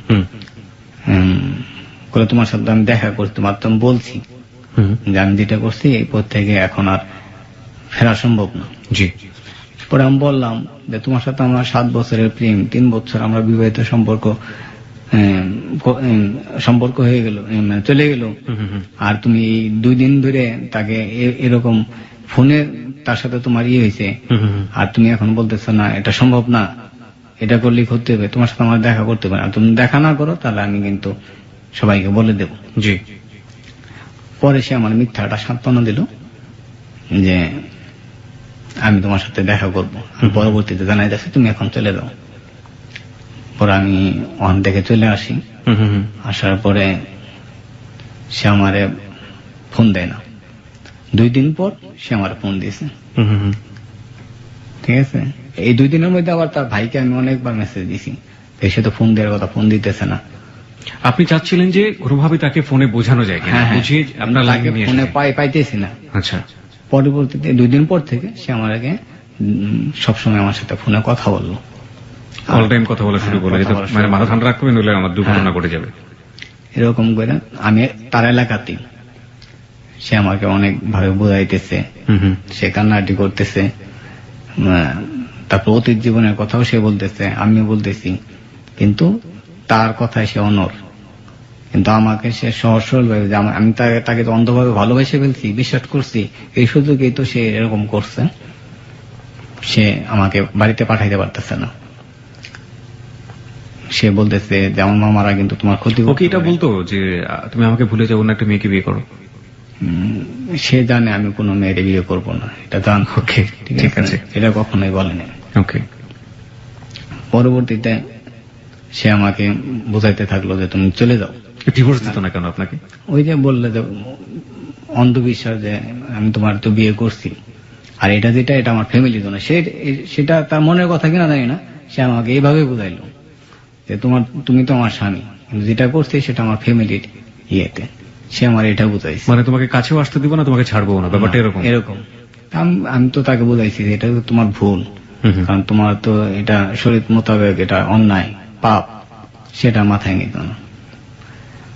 করে তোমার সাথে আমি দেখা করতে পারতাম, বলছি যে আমি যেটা করছি এই পথ থেকে এখন আর ফেরা সম্ভব না। জি। পরে আমি বললাম যে তোমার সাথে আমার 7 বছরের প্রেম, 3 বছর আমরা বিবাহিত সম্পর্ক হয়ে গেল, চলে গেল, আর তুমি 2 দিন ধরে তাকে এরকম ফোনে তার সাথে তোমার হয়েছে, আর তুমি এখন বলতেছো না এটা সম্ভব না, এটা করলে করতে হবে, তোমার সাথে আমার দেখা করতে হবে না, তুমি দেখা না করো তাহলে আমি কিন্তু সবাইকে বলে দেব। জি। পরে সে আমার মিথ্যাটা সান্ত্বনা দিল যে আমি তোমার সাথে দেখা করব, পরবর্তীতে জানাই যাচ্ছে তুমি এখন চলে যাও। পরে আমি ওখান থেকে চলে আসি। আসার পরে সে আমারে ফোন দেয় না, 2 দিন পর সে আমার ফোন দিয়েছে। ঠিক আছে, এই 2 দিনের মধ্যে আবার তার ভাইকে আমি অনেকবার মেসেজ দিছি, সে তো ফোন দেওয়ার কথা, ফোন দিতেছে না। আপনি চাচ্ছিলেন যে কোনোভাবে তাকে ফোনে বোঝানো যায় কিনা, বুঝিয়ে আপনার তাকে ফোনে পাইতেছি না। আচ্ছা। পরবর্তীতে 2 দিন পর থেকে সে আমার আগে সবসময় আমার সাথে ফোনে কথা বললো, অল টাইম কথা বলা শুরু করলো, মানে মাথা ঠান্ডা রাখবেন, নইলে আমার দুর্ঘটনা ঘটে যাবে। এরকম করে আমি তার এলাকাতেই সে আমাকে অনেক ভাবে বোঝাইতেছে, সে কান্নাকাটি করতেছে, তারপর অতীত জীবনের কথাও সে বলতেছে, আমিও বলতেছি, কিন্তু তার কথায় সে অনর। কিন্তু আমাকে সে সহজ সরল ভাবে, আমি তাকে তো অন্ধভাবে ভালোবেসে ফেলছি, বিশ্বাস করছি, এই সুযোগেই তো সে এরকম করছে। সে আমাকে বাড়িতে পাঠাইতে পারতেছে না, সে বলতেছে যে আমার মামারা কিন্তু তোমার ক্ষতি করতে ওকে এটা পারে। বলতো যে তুমি আমাকে ভুলে যাও, অন্য একটা মেয়েকে বিয়ে করো। সে জানে আমি কোনো মেয়ের বিয়ে করবো না, এটা জান। ওকে, ঠিক আছে। এটা কখনোই বলেনি। ওকে। পরবর্তীতে সে আমাকে বোঝাইতে থাকলো যে তুমি চলে যাও। ডিভোর্স দিত না কেন আপনাকে? ওই যে বললে যে অন্ধবিশ্বাস, যে আমি তোমার তো বিয়ে করছি, আর এটা যেটা এটা আমার ফ্যামিলির জন্য, সেটা তার মনের কথা কিনা জানি না, সে আমাকে এইভাবে বুঝাইলো যে তুমি তো আমার স্বামী, কিন্তু যেটা করছি সেটা আমার ফ্যামিলির ইয়েতে, সে আমার এটা বুঝাইছে। মানে তোমাকে কাছেও আসতে দিব না, তোমাকে ছাড়বো না, ব্যাপারটা এরকম? এরকম। আমি তো তাকে বুঝাইছি যে এটা তো তোমার ভুল, কারণ তোমার তো এটা শরীর মোতাবেক এটা অন্যায়, পাপ, সেটা মাথায় নিত না।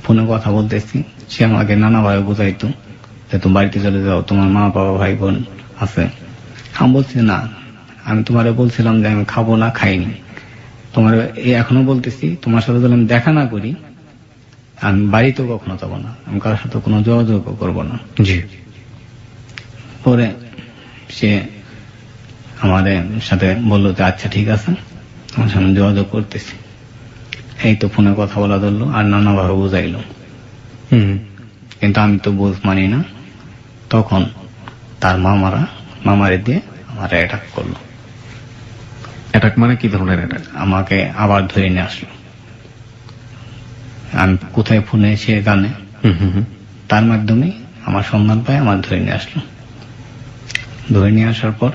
ফোনে কথা বলতেছি, সে আমাকে নানাভাবে বুঝাইতো যে তুমি বাড়িতে চলে যাও, তোমার মা বাবা ভাই বোন আছে। আমি বলছি না, আমি তোমারে বলছিলাম যে আমি খাবো না, খাইনি। তোমার এখনো বলতেছি, তোমার সাথে যদি আমি দেখা না করি আমি বাড়িতেও কখনো যাবো না, আমি কারোর সাথে কোনো যোগাযোগ করবো না। জি। পরে সে আমাদের সাথে বললো যে আচ্ছা ঠিক আছে, আমার সামনে যোগাযোগ করতেছি। এই তো ফোনে কথা বলা ধরলো, আর নানাভাবে বুঝাইলো, কিন্তু আমি তো বুঝ মানি না। তখন তার মামারে দিয়ে আমার অ্যাটাক করলো। অ্যাটাক মানে কি ধরনের অ্যাটাক? আমাকে আবার ধরে নিয়ে আসলো। আমি কোথায় ফোনে সে জানে, তার মাধ্যমে আমার সন্ধান পায়, আমার ধরে নিয়ে আসলো। ধরে নিয়ে আসার পর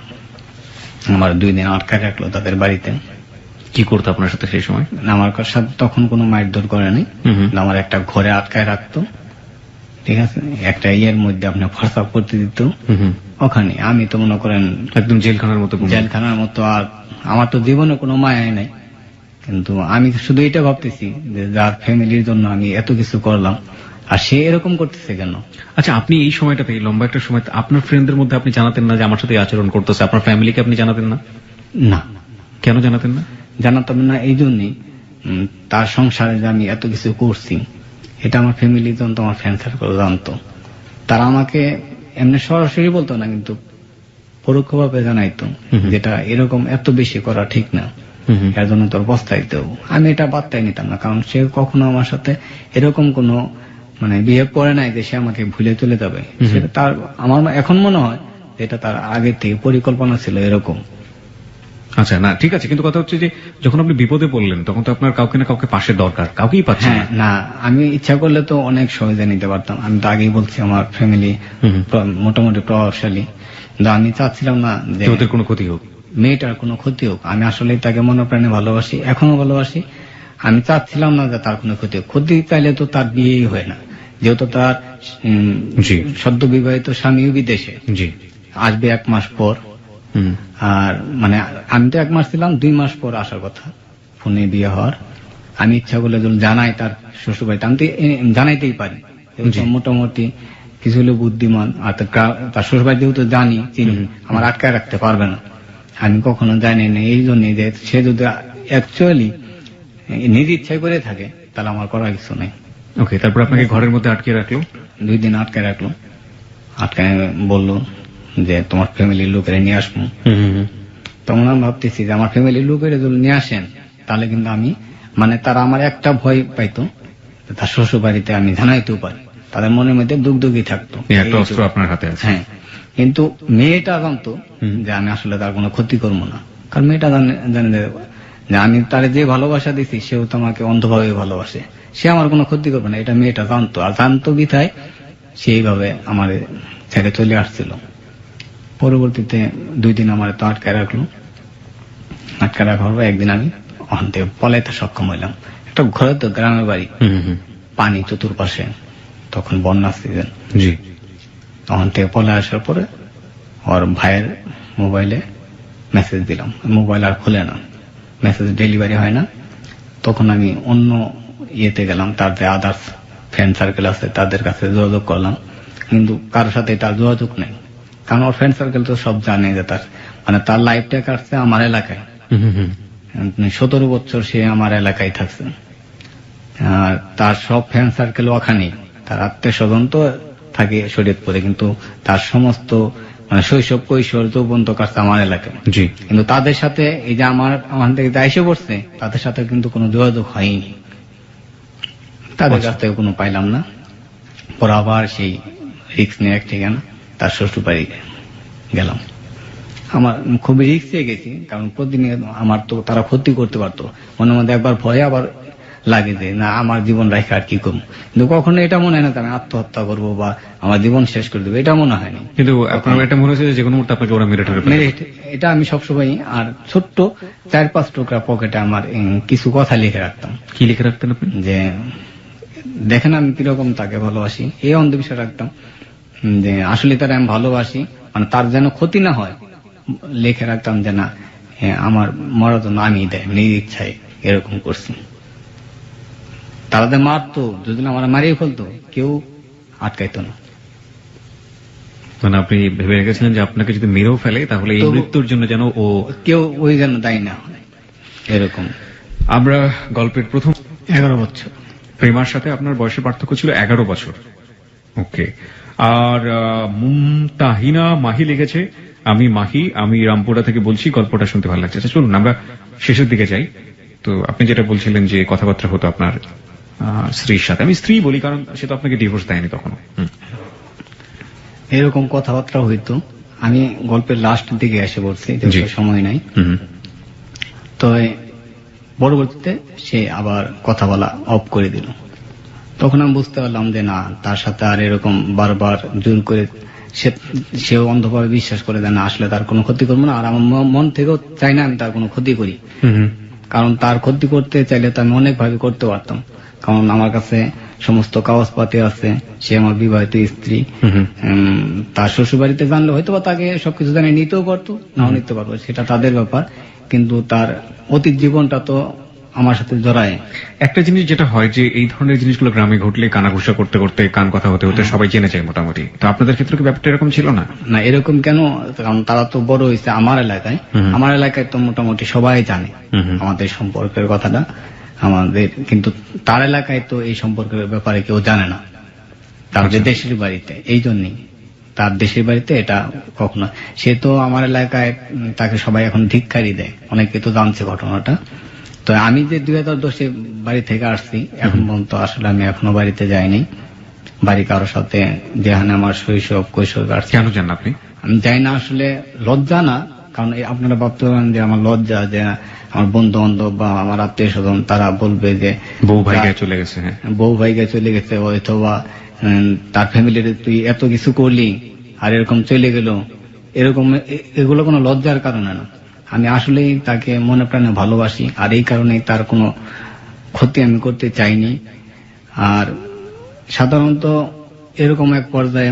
আমার 2 দিন আটকায় রাখলো তাদের বাড়িতে। কি করতো আপনার সাথে সেই সময়? আমার সাথে তখন কোনো মারধর করে নাই, আমার একটা ঘরে আটকায় রাখতো। ঠিক আছে, একটা ইয়ের মধ্যে আপনি ফর্সআপ করতে দিত ওখানে। আমি তো মনে করেন একদম জেলখানার মতো। জেলখানার মতো। আর আমার তো জীবনে কোনো মায়াই নাই, কিন্তু আমি শুধু এটা ভাবতেছি যে যার ফ্যামিলির জন্য আমি এত কিছু করলাম, আর সে এরকম করতেছে কেন? আচ্ছা, আপনি এই সময়টাতে, লম্বা একটা সময়, আপনার ফ্রেন্ডদের মধ্যে আপনি জানাতেন না যে আমার সাথে আচরণ করতেছে? আপনার ফ্যামিলিকে আপনি জানাতেন না? না। কেন জানাতেন না? জানাতাম না এই জন্যই, তার সংসারে যে আমি এত কিছু করছি এটা আমার ফ্যামিলি জানতো, আমার ফ্রেন্ড সার্কেল জানতো। তারা আমাকে এমনি সরাসরি বলতো না, কিন্তু পরোক্ষভাবে জানাইতো যেটা এরকম এত বেশি করা ঠিক না। এর জন্য তোর পস্তাইতে হবে। আমি এটা বার্তাই নিতাম না, কারণ সে কখনো আমার সাথে এরকম কোনো মানে বিহেভ করে নাই যে সে আমাকে ভুলে চলে যাবে। সেটা তার আমার এখন মনে হয় যে এটা তার আগে থেকে পরিকল্পনা ছিল এরকম। আচ্ছা, না ঠিক আছে, কিন্তু কথা হচ্ছে যে যখন আপনি বিপদে পড়লেন তখন তো আপনার কাউকে না কাউকে পাশে দরকার, কাউকেই পাচ্ছেন হ্যাঁ, না আমি ইচ্ছা করলে তো অনেক সহজে নিতে পারতাম। আমি তো আগেই বলছি আমার ফ্যামিলি মোটামুটি প্রভাবশালী, কিন্তু আমি চাচ্ছিলাম না যে ওদের কোনো ক্ষতি হোক, মেয়েটার কোনো ক্ষতি হোক। আমি আসলে তাকে মনে প্রাণে ভালোবাসি, এখনো ভালোবাসি। আমি চাচ্ছিলাম না যে তার কোনো ক্ষতি হোক। ক্ষতি চাইলে তো তার বিয়েই হয় না, যেহেতু তার জি সদ্য বিবাহিত স্বামীও বিদেশে, জি আসবে 1 মাস পর। আর মানে আমি তো 1 মাস ছিলাম, 2 মাস পর আসার কথা ফোনে বিয়ে হওয়ার। আমি ইচ্ছা করলে যদি জানাই তার শ্বশুর বাড়িতে, আমি তো জানাইতেই পারি, জি। মোটামুটি কিছু হলে বুদ্ধিমান। আর তার শ্বশুর বাড়ি যেহেতু জানি চিনি, আমার আটকায় রাখতে পারবে না। আমি কখনো জানি না, এই জন্যই যে সে যদি অ্যাকচুয়ালি নিজ ইচ্ছায় করে থাকে তাহলে আমার করার কিছু নেই। ওকে, তারপর আপনাকে ঘরের মধ্যে আটকে রাখলো? 2 দিন আটকায় রাখলো, আটকায় বললো যে তোমার ফ্যামিলির লোকেরা নিয়ে আসবো। তখন আমি ভাবতেছি যে আমার ফ্যামিলির লোকেরা যদি নিয়ে আসেন তাহলে কিন্তু আমি মানে তারা আমার একটা ভয় পাইতো, তার শ্বশুর বাড়িতে আমি জানাইতেও পারি, তাদের মনের মধ্যে দুগদুগি থাকতো। একটা অস্ত্র আপনার হাতে আছে। হ্যাঁ, কিন্তু মেয়েটা জানতো যে আমি আসলে তার কোনো ক্ষতি করবো না, কারণ মেয়েটা জানে যে আমি তারে যে ভালোবাসা দিচ্ছি সেও তো আমাকে অন্ধভাবে ভালোবাসে, সে আমার কোনো ক্ষতি করবে না, এটা মেয়েটা জানতো। আর জানতো বিধায় সেইভাবে আমার ছেড়ে চলে আসছিল। পরবর্তীতে 2 দিন আমার তো আটকায় রাখলো, আটকায় রাখার পর একদিন আমি ওখান থেকে পলাইতে সক্ষম হইলাম। একটা ঘরে তো গ্রামের বাড়ি, পানি চতুর্পাশে, তখন বন্যা সিজন। জি। ওখান থেকে পলায় আসার পরে ওর ভাইয়ের মোবাইলে মেসেজ দিলাম, মোবাইল আর খুলে না, মেসেজ ডেলিভারি হয় না। তখন আমি অন্য ইয়েতে গেলাম, তার যে আদার্স ফ্রেন্ড সার্কেল আছে তাদের কাছে যোগাযোগ করলাম, কিন্তু কারোর সাথে তার যোগাযোগ নেই, কারণ ওর ফ্রেন্ড সার্কেল তো সব জানে যে তার মানে তার লাইফটা কাটছে আমার এলাকায়। 17 বছর সে আমার এলাকায় থাকছে, আর তার সব ফ্রেন্ড সার্কেল ওখানেই, তার আত্মীয় স্বজন তো থাকে শরীয়তপুরে, কিন্তু তার সমস্ত মানে শৈশব কৈশোর যৌবন তো কাটছে আমার এলাকায়। জি। কিন্তু তাদের সাথে এই যে আমার থেকে যা এসে পড়ছে তাদের সাথে কিন্তু কোনো যোগাযোগ হয়নি, তাদের কাছ থেকে কোনো পাইলাম না। পর আবার সেই রিক্স নিয়ে এক ঠিকানা তার শ্বশুর বাড়ি গেলাম। আমার খুবই রিক্সে গেছি, কারণ প্রতিনিয়ত আমার তো তারা ক্ষতি করতে পারতো, মনের মধ্যে একবার ভয় আবার লাগে যে না আমার জীবন রেখে আর কি করবো, কিন্তু কখনো এটা মনে হয় না যে আমি আত্মহত্যা করবো বা আমার জীবন শেষ করে দেবো, এটা মনে হয়নি। কিন্তু আপনার এটা মনে হচ্ছে যে কোনো মুহূর্তে আপনাকে ওরা মেরে ঠেলে ফেলবে। এটা আমি সবসময় আর ছোট্ট 4-5 টুকরা পকেটে আমার কিছু কথা লিখে রাখতাম। কি লিখে রাখতেন আপনি? যে দেখেন আমি কিরকম তাকে ভালোবাসি, এই অন্ধবিশ্বাস রাখতাম যে আসলে তারা আমি ভালোবাসি, মানে তার যেন ক্ষতি না হয়, লিখে রাখতাম যে না আমার মরার জন্য আমি দেয় নিজ ইচ্ছায় এরকম করছি। তারা যে মারতো, যদি আমার মারিয়ে ফেলতো কেউ আটকাইতো না। মানে আপনি ভেবে রেখেছিলেন যে আপনাকে যদি মেরেও ফেলে তাহলে এই মৃত্যুর জন্য যেন ও কেউ ওই যেন দায়ী না হয়, এরকম। আমরা গল্পের প্রথম 11 বছর প্রেমার সাথে আপনার বয়সের পার্থক্য ছিল 11 বছর। ওকে। আর মুমতাহিনা মাহি লিখেছে, আমি মাহি, আমি রামপুরা থেকে বলছি, গল্পটা শুনতে ভালো লাগছে। আচ্ছা চলুন আমরা শেষের দিকে যাই। তো আপনি যেটা বলছিলেন যে কথাবার্তা হতো আপনার স্ত্রীর সাথে, আমি স্ত্রী বলি কারণ সে তো আপনাকে ডিভোর্স দেয়নি তখনও। এরকম কথাবার্তা হইতো। আমি গল্পের লাস্ট দিকে এসে বলছি, সময় নাই। তো পরবর্তীতে সে আবার কথা বলা অফ করে দিল। তখন আমি বুঝতে পারলাম যে না, তার সাথে আর এরকম বারবার জোর করে সেও অন্ধভাবে বিশ্বাস করে দেয় না আসলে তার কোনো ক্ষতি করবো না, আর আমার মন থেকেও চাই না আমি তার কোনো ক্ষতি করি, কারণ তার ক্ষতি করতে চাইলে তো আমি অনেকভাবে করতে পারতাম, কারণ আমার কাছে সমস্ত কাগজপাতি আছে, সে আমার বিবাহিত স্ত্রী। তার শ্বশুর বাড়িতে জানলে হয়তো বা তাকে সবকিছু জানিয়ে নিতেও পারতো, নাও নিতে পারবো, সেটা তাদের ব্যাপার, কিন্তু তার অতীত জীবনটা তো আমার সাথে জড়ায়। একটা জিনিস যেটা হয় যে এই ধরনের জিনিসগুলো গ্রামে ঘটলে কানাঘুষা করতে করতে কান কথা হতে হতে সবাই জেনে যায় মোটামুটি। তো আপনাদের ক্ষেত্রে কি ব্যাপারটা এরকম ছিল না? না, এরকম কেন, কারণ তারা তো বড় হয়েছে আমার এলাকায়, আমার এলাকায় তো মোটামুটি সবাই জানে আমাদের সম্পর্কের কথাটা আমাদের, কিন্তু তার এলাকায় তো এই সম্পর্কের ব্যাপারে কেউ জানে না, তার যে দেশের বাড়িতে। এই জন্যই তার দেশের বাড়িতে এটা কখনো, সে তো আমার এলাকায় তাকে সবাই এখন ধিক্কারই দেয়, অনেকে তো জানছে ঘটনাটা। তো আমি যে 2010-এ বাড়ি থেকে আসছি, এখন পর্যন্ত আসলে আমি এখনো বাড়িতে যাইনি, বাড়ি কারোর সাথে, যেখানে আমার শৈশব কৈশোর কাটছে। কেন জান আপনি? আমি যাই না আসলে, লজ্জা না, কারণ আপনারা ভাবতে পারেন যে আমার লজ্জা, যে আমার বন্ধু বান্ধব বা আমার আত্মীয় স্বজন তারা বলবে যে বউ ভাইকে চলে গেছে। হ্যাঁ, বউ ভাইকে চলে গেছে, অথবা তার ফ্যামিলির তুই এত কিছু করলি আর এরকম চলে গেল, এরকম এগুলো কোনো লজ্জার কারণে না। আমি আসলেই তাকে মনে প্রাণে ভালোবাসি, আর এই কারণে তার কোনো ক্ষতি আমি করতে চাইনি। আর সাধারণত এরকম এক পর্যায়ে